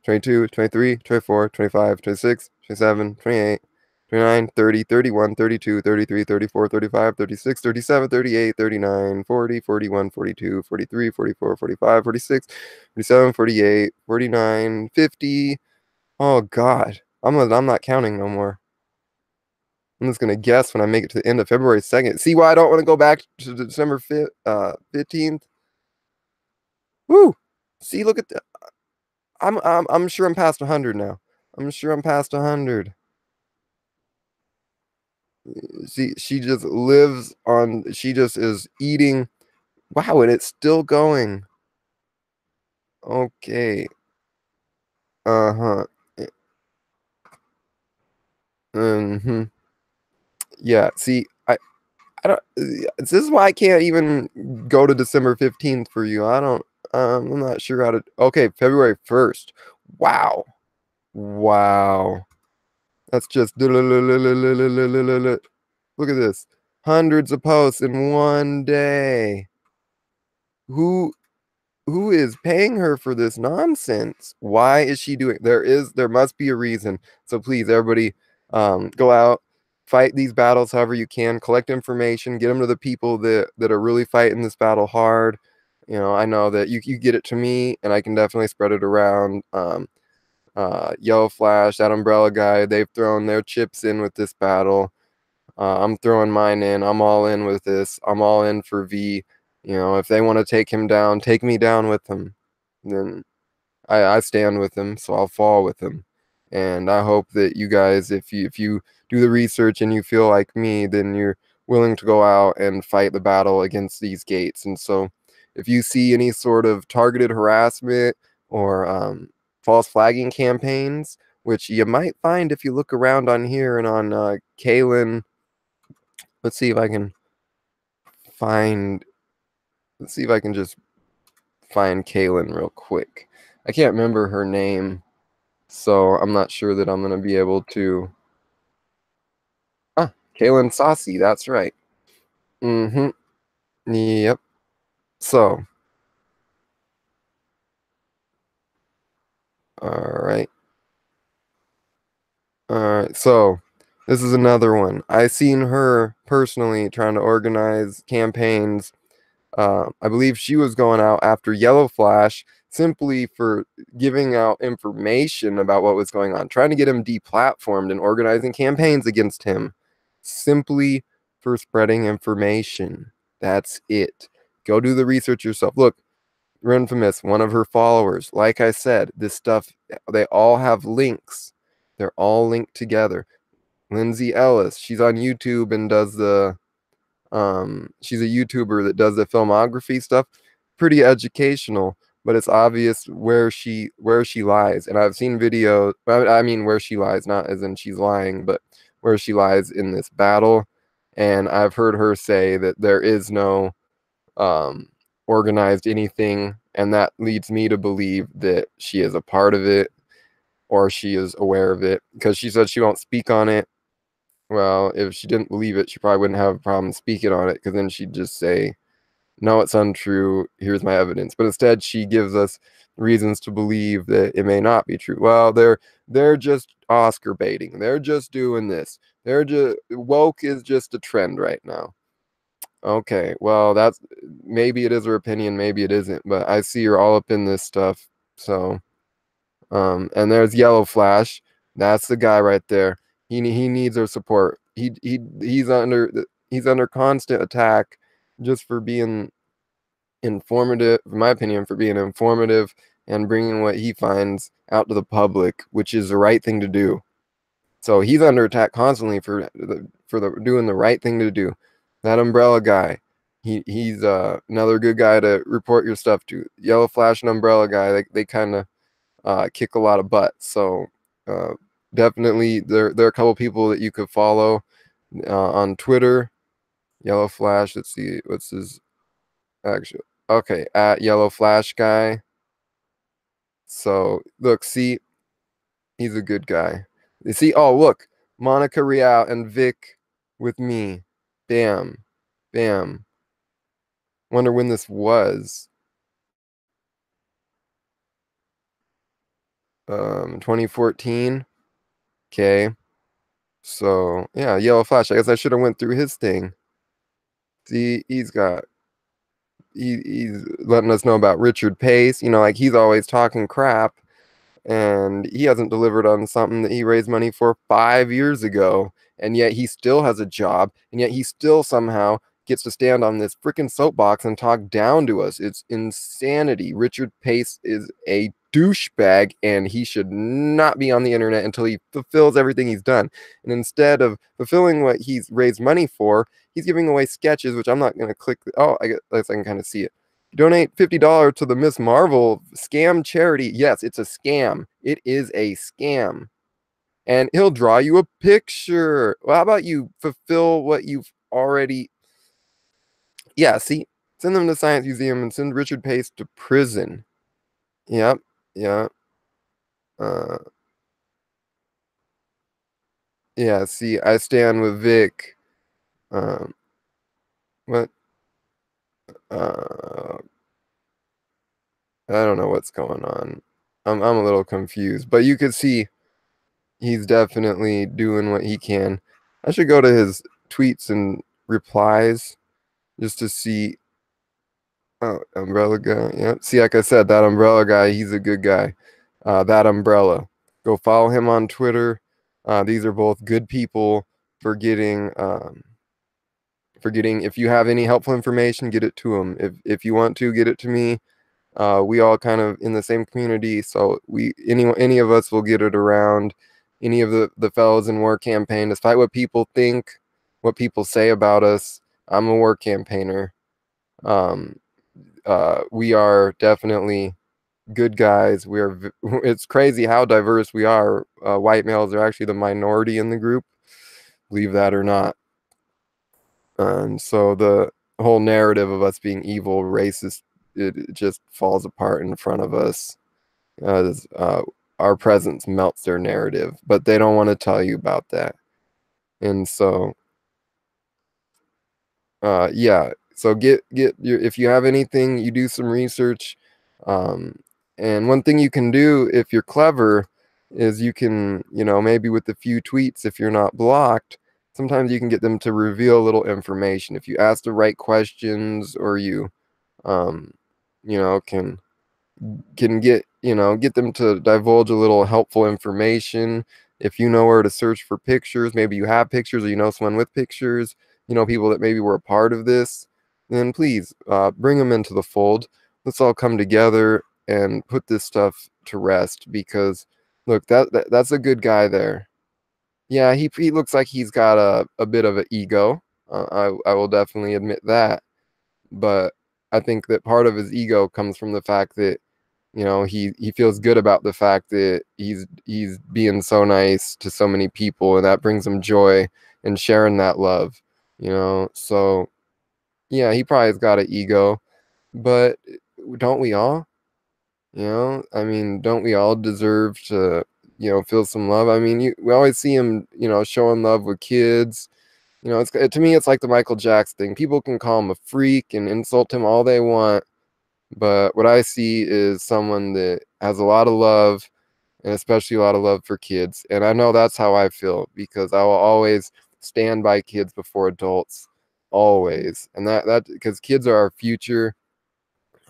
22, 23, 24, 25, 26, 27, 28, 29, 30, 31, 32, 33, 34, 35, 36, 37, 38, 39, 40, 41, 42, 43, 44, 45, 46, 47, 48, 49, 50. Oh God. I'm not counting no more. I'm just gonna guess when I make it to the end of February 2nd. See why I don't want to go back to December 15th? Woo! See, look at that. I'm sure I'm past 100 now. I'm sure I'm past 100. See, she just lives on, she just is eating. Wow, and it's still going. Okay. Uh-huh. Mm-hmm. Yeah, see, I don't, this is why I can't even go to December 15th for you. I don't, I'm not sure how to, okay, February 1st. Wow. Wow. That's just, look at this. Hundreds of posts in one day. Who who is paying her for this nonsense? Why is she doing? There must be a reason. So please, everybody, go out, fight these battles however you can, collect information, get them to the people that are really fighting this battle hard. You know, I know that you get it to me, and I can definitely spread it around. Yellow Flash, that Umbrella guy, they've thrown their chips in with this battle. I'm throwing mine in. I'm all in with this. I'm all in for V. You know, if they want to take him down, take me down with them. Then I stand with him, so I'll fall with him. And I hope that you guys, if you do the research and you feel like me, then you're willing to go out and fight the battle against these gates. And so, if you see any sort of targeted harassment or false flagging campaigns, which you might find if you look around on here and on Kalen. Let's see if I can find. Let's see if I can just find Kaylin real quick. I can't remember her name, so I'm not sure that I'm gonna be able to. Ah, Kaylin Saucy. That's right. Mm-hmm. Yep. So, all right. All right. So, this is another one. I seen her personally trying to organize campaigns. I believe she was going out after Yellow Flash simply for giving out information about what was going on, trying to get him deplatformed and organizing campaigns against him simply for spreading information. That's it. Go do the research yourself. Look, Infamous, one of her followers, like I said, this stuff, they all have links. They're all linked together. Lindsay Ellis, she's on YouTube and does the she's a YouTuber that does the filmography stuff. Pretty educational, but it's obvious where she lies. And I've seen videos, I mean where she lies, not as in she's lying, but where she lies in this battle. And I've heard her say that there is no organized anything, and that leads me to believe that she is a part of it or she is aware of it, because she said she won't speak on it. Well, if she didn't believe it, she probably wouldn't have a problem speaking on it, because then she'd just say, no, it's untrue. Here's my evidence. But instead, she gives us reasons to believe that it may not be true. Well, they're just Oscar baiting. They're just doing this. They're just woke is just a trend right now. Okay, well, that's maybe it is her opinion, maybe it isn't, but I see you're all up in this stuff. So, and there's Yellow Flash. That's the guy right there. He needs our support. He's under constant attack just for being informative, in my opinion, for being informative and bringing what he finds out to the public, which is the right thing to do. So he's under attack constantly for the doing the right thing to do. That Umbrella guy, he's another good guy to report your stuff to. Yellow Flash and Umbrella guy, they kind of kick a lot of butt. So uh, definitely there are a couple people that you could follow on Twitter. Yellow Flash. Let's see what's his actual. Okay, at Yellow Flash guy. So look, see, he's a good guy. You see, oh look, Monica Rial and Vic with me. Bam, bam. Wonder when this was. 2014. Okay. So yeah, Yellow Flash. I guess I should have went through his thing. See, he's letting us know about Richard Pace. You know, like he's always talking crap, and he hasn't delivered on something that he raised money for 5 years ago, and yet he still has a job, and yet he still somehow gets to stand on this freaking soapbox and talk down to us. It's insanity. Richard Pace is a douchebag, and he should not be on the internet until he fulfills everything he's done. And instead of fulfilling what he's raised money for, he's giving away sketches, which I'm not going to click. Oh, I guess I can kind of see it. Donate $50 to the Miss Marvel scam charity. Yes, it's a scam. It is a scam. And he'll draw you a picture. Well, how about you fulfill what you've already. Yeah, see, send them to Science Museum and send Richard Pace to prison. Yep, yeah. Uh, yeah, see, I stand with Vic. Um, what? Uh, I don't know what's going on. I'm a little confused, but you could see he's definitely doing what he can. I should go to his tweets and replies just to see. Oh, Umbrella guy. Yep. See, like I said, that Umbrella guy, he's a good guy. That Umbrella. Go follow him on Twitter. These are both good people for getting. If you have any helpful information, get it to them. If you want to, get it to me. We all kind of in the same community, so any of us will get it around. Any of the fellows in war campaign, despite what people think, what people say about us, I'm a war campaigner. Um, we are definitely good guys. It's crazy how diverse we are. White males are actually the minority in the group, believe that or not. And so the whole narrative of us being evil, racist, it just falls apart in front of us. Our presence melts their narrative, but they don't want to tell you about that. And so, yeah. So get your if you have anything, you do some research. Um, and one thing you can do if you're clever is you can, maybe with a few tweets, if you're not blocked, sometimes you can get them to reveal a little information. If you ask the right questions or you, um, can get them to divulge a little helpful information. If you know where to search for pictures, maybe you have pictures or you know someone with pictures, people that maybe were a part of this, then please bring them into the fold. Let's all come together and put this stuff to rest, because look, that's a good guy there. Yeah, he looks like he's got a bit of an ego. I will definitely admit that, but I think that part of his ego comes from the fact that he feels good about the fact that he's being so nice to so many people, and that brings him joy, and sharing that love. So yeah, he probably has got an ego, but don't we all? I mean, don't we all deserve to feel some love? I mean, we always see him showing love with kids. To me, it's like the Michael Jackson thing. People can call him a freak and insult him all they want, but what I see is someone that has a lot of love, and especially a lot of love for kids. And I know that's how I feel, because I will always stand by kids before adults. always. And that because kids are our future.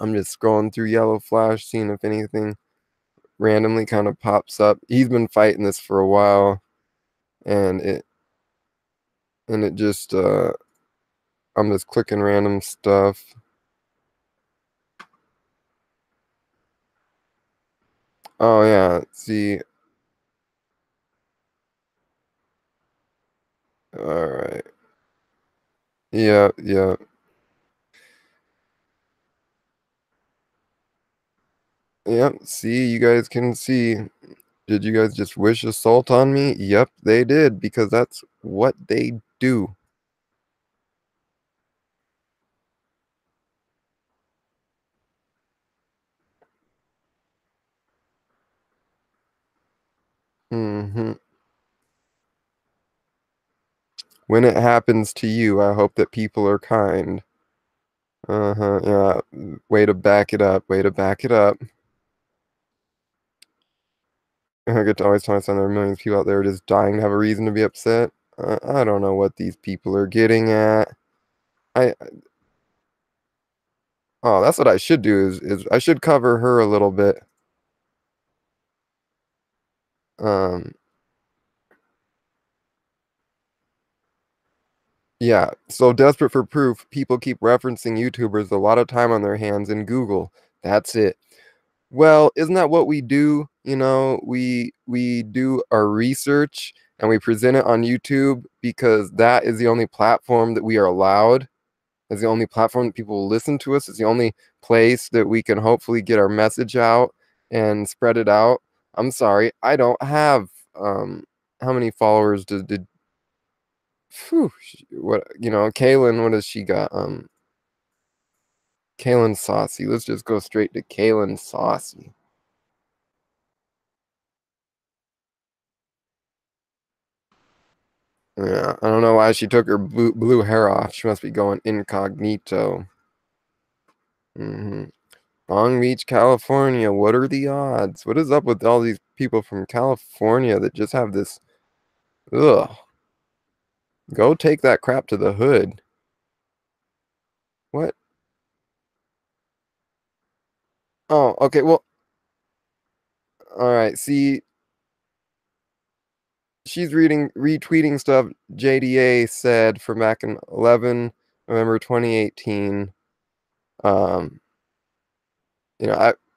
I'm just scrolling through Yellow Flash, seeing if anything randomly kind of pops up. He's been fighting this for a while, and it just I'm just clicking random stuff. Oh yeah, see. All right. Yeah, yeah. Yep. See, you guys can see. Did you guys just wish assault on me? Yep, they did, because that's what they do. Hmm. When it happens to you, I hope that people are kind. Uh-huh, yeah. Way to back it up. Way to back it up. I get to always tell my son there are millions of people out there just dying to have a reason to be upset. I don't know what these people are getting at. I Oh, that's what I should do is I should cover her a little bit. Um, yeah, so desperate for proof, people keep referencing YouTubers a lot of time on their hands in Google. That's it. Well, isn't that what we do? You know, we do our research and we present it on YouTube because that is the only platform that we are allowed. It's the only platform that people will listen to us. It's the only place that we can hopefully get our message out and spread it out. I'm sorry, I don't have how many followers did phew, what Kaylin, what has she got? Kaylin Saucy. Let's just go straight to Kaylin Saucy. Yeah, I don't know why she took her blue hair off. She must be going incognito. Hmm. Long Beach, California. What are the odds? What is up with all these people from California that just have this? Ugh. Go take that crap to the hood. What? Oh, okay. Well, all right. See, she's retweeting stuff JDA said from back in 11 November 2018. Um,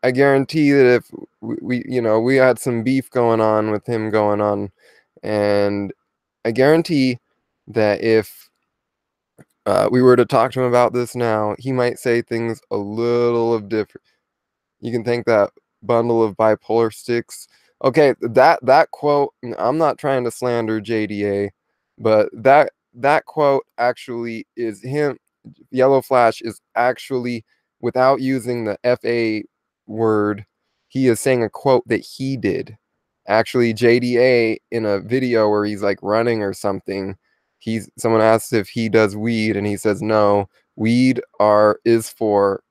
I guarantee that if we had some beef going on with him going on, and I guarantee that if we were to talk to him about this now, he might say things a little of different. You can thank that bundle of bipolar sticks. Okay, that quote, I'm not trying to slander JDA, but that quote actually is him. Yellow Flash is actually, without using the FA word, he is saying a quote that he did. Actually, JDA in a video where he's like running or something, someone asks if he does weed and he says no. Weed is for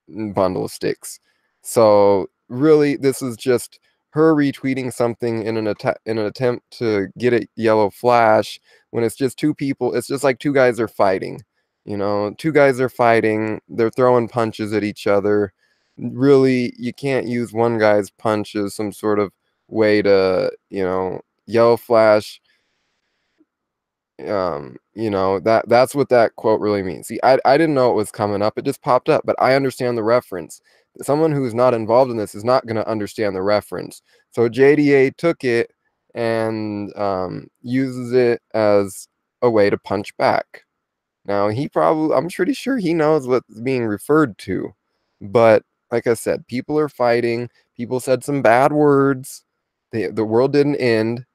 bundle of sticks. So really, this is just her retweeting something in an attempt to get at Yellow Flash when it's just two people. It's just like two guys are fighting. Two guys are fighting. They're throwing punches at each other. Really, you can't use one guy's punch as some sort of way to, Yellow Flash, that's what that quote really means. See, I didn't know it was coming up, it just popped up, but I understand the reference. Someone who's not involved in this is not going to understand the reference. So JDA took it and uses it as a way to punch back. Now I'm pretty sure he knows what's being referred to, but like I said, people are fighting. People said some bad words. The world didn't end,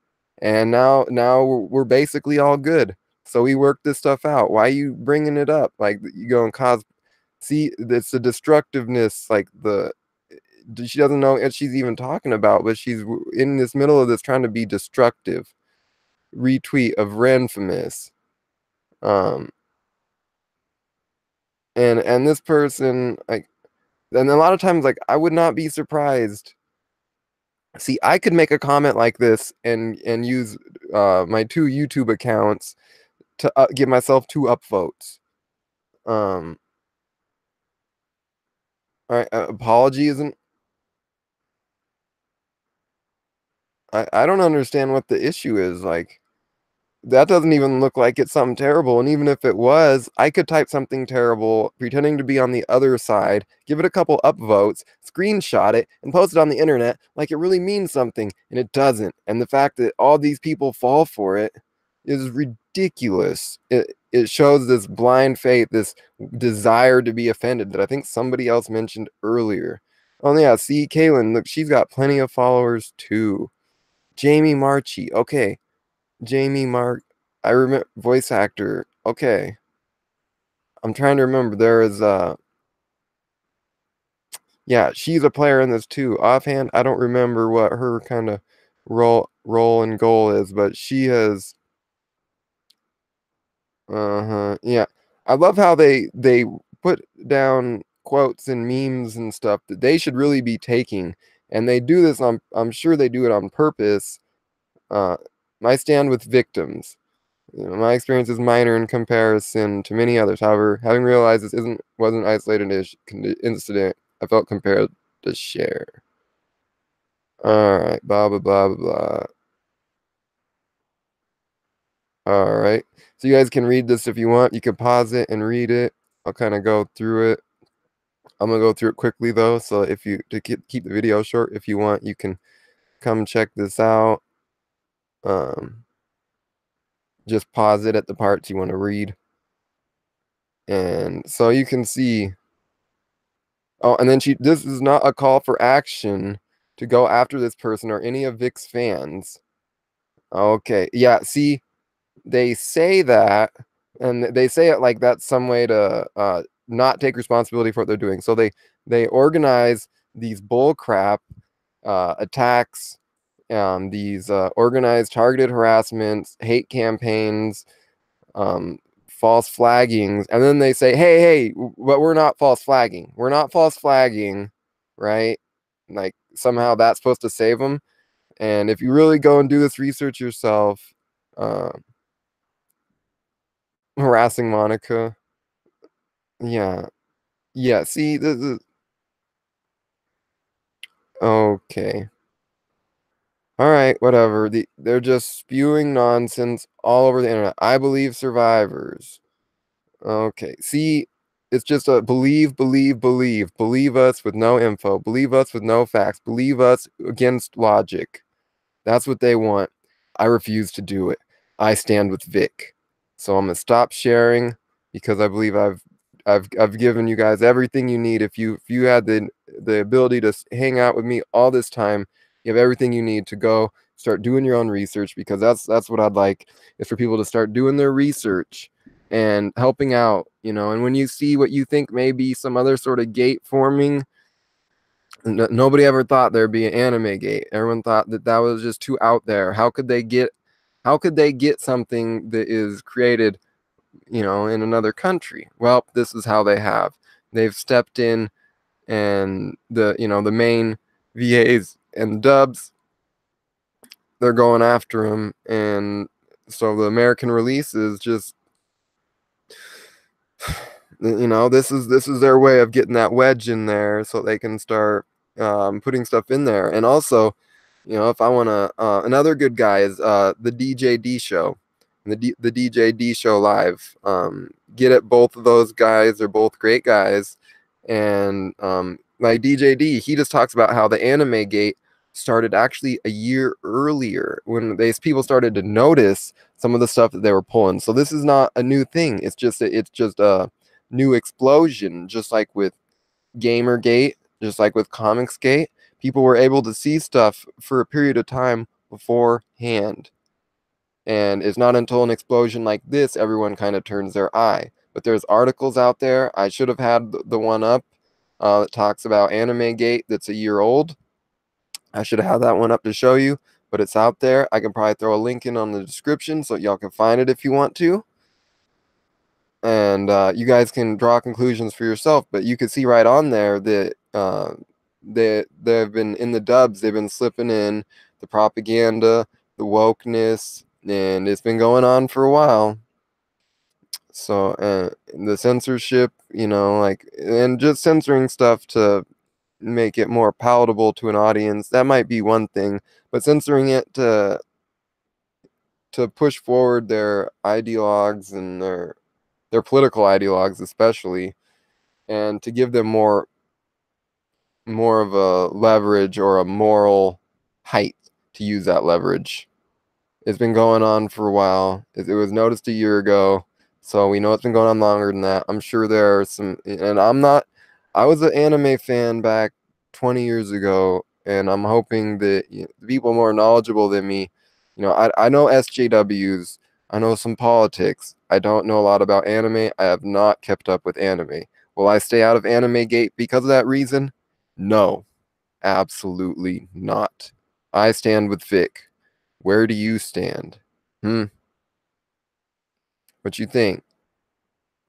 and now we're basically all good. So we worked this stuff out. Why are you bringing it up? Like, you go and cause. See, it's the destructiveness. Like, she doesn't know what she's even talking about, but she's in this middle of this trying to be destructive. Retweet of Renfamous. Um, and this person, like, and a lot of times, like, I would not be surprised. See, I could make a comment like this and use my two YouTube accounts to give myself 2 upvotes. All right, apology isn't. I don't understand what the issue is. Like, that doesn't even look like it's something terrible. And even if it was, I could type something terrible, pretending to be on the other side, give it a couple upvotes, screenshot it, and post it on the internet like it really means something, and it doesn't. And the fact that all these people fall for it is ridiculous. It shows this blind faith, this desire to be offended that I think somebody else mentioned earlier. Oh yeah, see, Kaylin, look, she's got plenty of followers too. Jamie Marchi, okay. Jamie Mark, I remember voice actor. Okay, I'm trying to remember. There is yeah, she's a player in this too. Offhand, I don't remember what her kind of role and goal is, but she has. Yeah, I love how they put down quotes and memes and stuff that they should really be taking, and they do this on. I'm sure they do it on purpose. Uh, my stand with victims. My experience is minor in comparison to many others. However, having realized this wasn't an isolated incident, I felt compelled to share. All right, blah blah blah blah blah. All right, so you guys can read this if you want. You can pause it and read it. I'll kind of go through it. I'm gonna go through it quickly though. So if you to keep the video short, if you want, you can come check this out. Um, just pause it at the parts you want to read, and so you can see. Oh, and then this is not a call for action to go after this person or any of Vic's fans. Okay. Yeah, see, they say that, and they say it like that's some way to not take responsibility for what they're doing. So they organize these bull crap attacks, these organized targeted harassments, hate campaigns, um, false flaggings, and then they say, hey, but we're not false flagging. We're not false flagging, right? Like somehow that's supposed to save them. And if you really go and do this research yourself, uh, harassing Monica, yeah, yeah. See, this is okay. All right, whatever. They're just spewing nonsense all over the internet. I believe survivors. Okay. See, it's just a believe, believe, believe. Believe us with no info. Believe us with no facts. Believe us against logic. That's what they want. I refuse to do it. I stand with Vic. So I'm gonna stop sharing because I believe I've given you guys everything you need. If you had the ability to hang out with me all this time, you have everything you need to go start doing your own research, because that's what I'd like, is for people to start doing their research and helping out, and when you see what you think may be some other sort of gate forming. Nobody ever thought there'd be an AnimeGate. Everyone thought that was just too out there. How could they get something that is created, in another country? Well, this is how they have. They've stepped in, and the main VAs and dubs, they're going after them, and so the American release is just, this is their way of getting that wedge in there so they can start putting stuff in there. And also, if I want to, another good guy is the DJD show, the DJD show live. Get at both of those guys. They're both great guys. And like DJD, he just talks about how the AnimeGate started actually a year earlier, when people started to notice some of the stuff that they were pulling. So this is not a new thing. It's just a new explosion, just like with Gamergate, just like with Comicsgate. People were able to see stuff for a period of time beforehand. And it's not until an explosion like this everyone kind of turns their eye. But there's articles out there. I should have had the one up that talks about AnimeGate that's a year old. I should have had that one up to show you, but it's out there. I can probably throw a link in on the description so y'all can find it if you want to. And you guys can draw conclusions for yourself, but you can see right on there that they've been in the dubs, they've been slipping in the propaganda, the wokeness, and it's been going on for a while. So, the censorship, like, and just censoring stuff to make it more palatable to an audience, that might be one thing, but censoring it to push forward their ideologues and their political ideologues especially, and to give them more of a leverage or a moral height to use that leverage. It's been going on for a while. It was noticed a year ago, so we know it's been going on longer than that. I'm sure there are some, and I was an anime fan back 20 years ago, and I'm hoping that the people more knowledgeable than me, I know SJWs, I know some politics. I don't know a lot about anime. I have not kept up with anime. Will I stay out of AnimeGate because of that reason? No, absolutely not. I stand with Vic. Where do you stand? Hmm. What you think?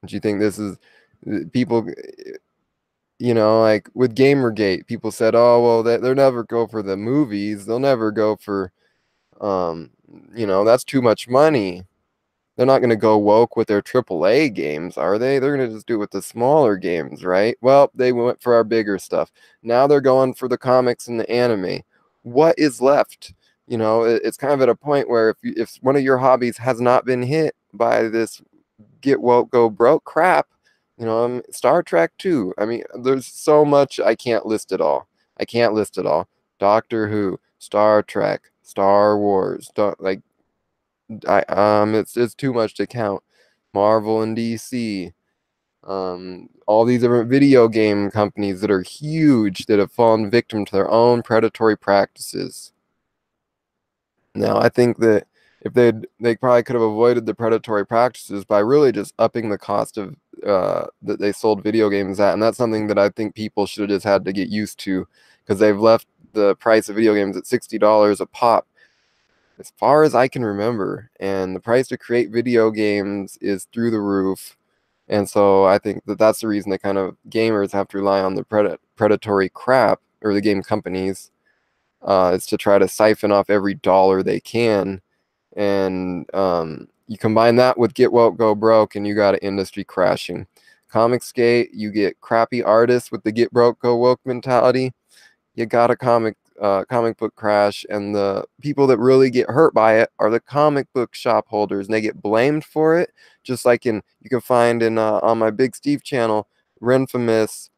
What you think this is? People, like with Gamergate, people said, "Oh, well, they'll never go for the movies. They'll never go for, um, that's too much money. They're not going to go woke with their AAA games, are they? They're going to just do it with the smaller games, right? Well, they went for our bigger stuff. Now they're going for the comics and the anime. What is left? It's kind of at a point where if one of your hobbies has not been hit by this get woke, go broke crap, Star Trek too. I mean, there's so much, I can't list it all. I can't list it all. Doctor Who, Star Trek, Star Wars, like it's too much to count. Marvel and DC, all these different video game companies that are huge that have fallen victim to their own predatory practices. Now, I think that if they probably could have avoided the predatory practices by really just upping the cost of that they sold video games at, and that's something that I think people should have just had to get used to, because they've left the price of video games at $60 a pop as far as I can remember, and the price to create video games is through the roof. And so I think that that's the reason that kind of gamers have to rely on the predatory crap, or the game companies, is to try to siphon off every dollar they can. And you combine that with get woke, go broke, and you got an industry crashing. Comicsgate, you get crappy artists with the get broke, go woke mentality. You got a comic book crash, and the people that really get hurt by it are the comic book shop holders, and they get blamed for it. Just like you can find in on my Big Steve channel, Renfamous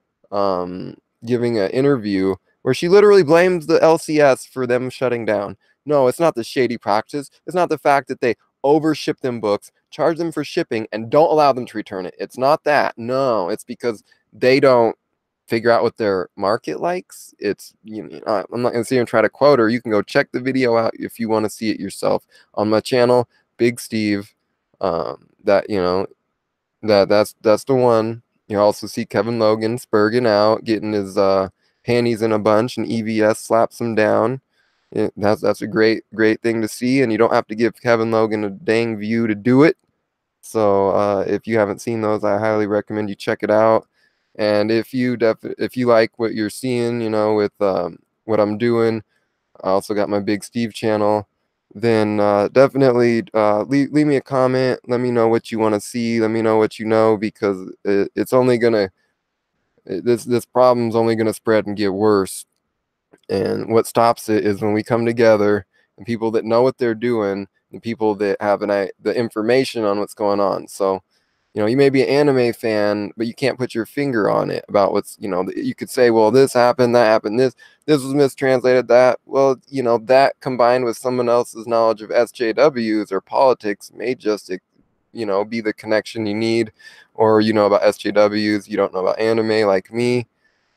giving an interview where she literally blames the LCS for them shutting down. No, it's not the shady practice. It's not the fact that they overship them books, charge them for shipping, and don't allow them to return it. It's not that. No, it's because they don't figure out what their market likes. It's, I'm not going to sit here and try to quote her. You can go check the video out if you want to see it yourself on my channel, Big Steve. That's the one. You also see Kevin Logan spurging out, getting his panties in a bunch, and EVS slaps him down. That's a great thing to see, and you don't have to give Kevin Logan a dang view to do it. So if you haven't seen those, I highly recommend you check it out. And if you like what you're seeing, with what I'm doing, I also got my Big Steve channel. Then definitely leave me a comment. Let me know what you want to see. Let me know what you know, because it's only gonna this problem's only gonna spread and get worse. And what stops it is when we come together, and people that know what they're doing, and people that have the information on what's going on. So, you may be an anime fan, but you can't put your finger on it about what's, you could say, well, this happened, that happened, this was mistranslated, that. Well, that combined with someone else's knowledge of SJWs or politics may just, be the connection you need. Or, about SJWs, you don't know about anime like me.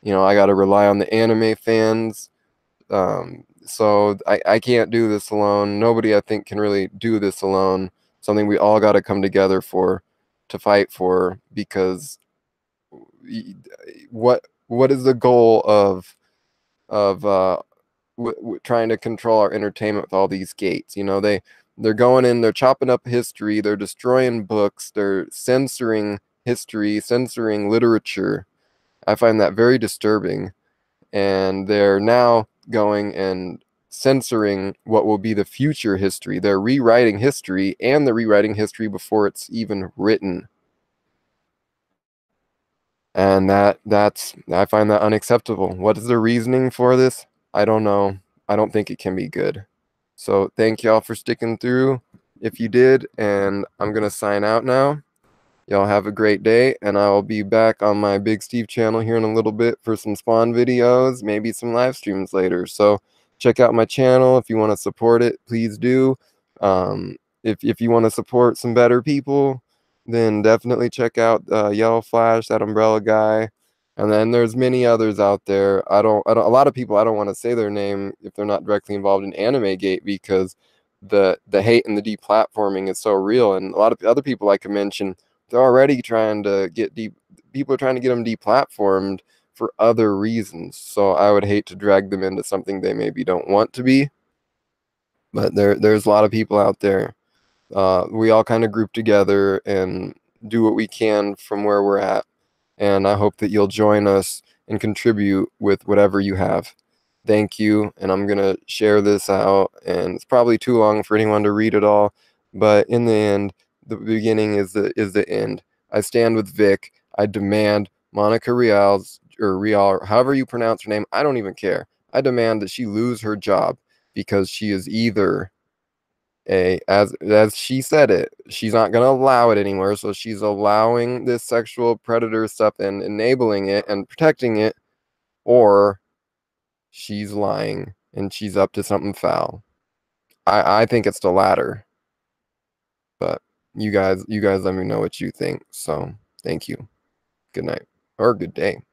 I got to rely on the anime fans. So I can't do this alone. Nobody, I think, can really do this alone. Something we all got to come together to fight for, because what is the goal of trying to control our entertainment with all these gates? They're going in, they're chopping up history, they're destroying books, they're censoring history, censoring literature. I find that very disturbing. And they're now going and censoring what will be the future history. They're rewriting history, and they're rewriting history before it's even written. And I find that unacceptable. What is the reasoning for this? I don't know. I don't think it can be good. So thank y'all for sticking through if you did, and I'm gonna sign out now. Y'all have a great day, and I'll be back on my Big Steve channel here in a little bit for some spawn videos, maybe some live streams later. So check out my channel if you want to support it, please do. If you want to support some better people, then definitely check out Yellow Flash, that umbrella guy. And then there's many others out there. A lot of people, I don't want to say their name if they're not directly involved in AnimeGate, because the hate and the deplatforming is so real. And a lot of other people I can mention, they're already trying to get people are trying to get them deplatformed for other reasons. So I would hate to drag them into something they maybe don't want to be. But there's a lot of people out there. We all kind of group together and do what we can from where we're at. And I hope that you'll join us and contribute with whatever you have. Thank you. And I'm going to share this out. And it's probably too long for anyone to read it all. But in the end, the beginning is the end. I stand with Vic. I demand Monica Rial's, or Rial, however you pronounce her name. I don't even care. I demand that she lose her job, because she is either as she said it, she's not going to allow it anymore. So she's allowing this sexual predator stuff and enabling it and protecting it, or she's lying and she's up to something foul. I think it's the latter, but you guys let me know what you think. So thank you. Good night or good day.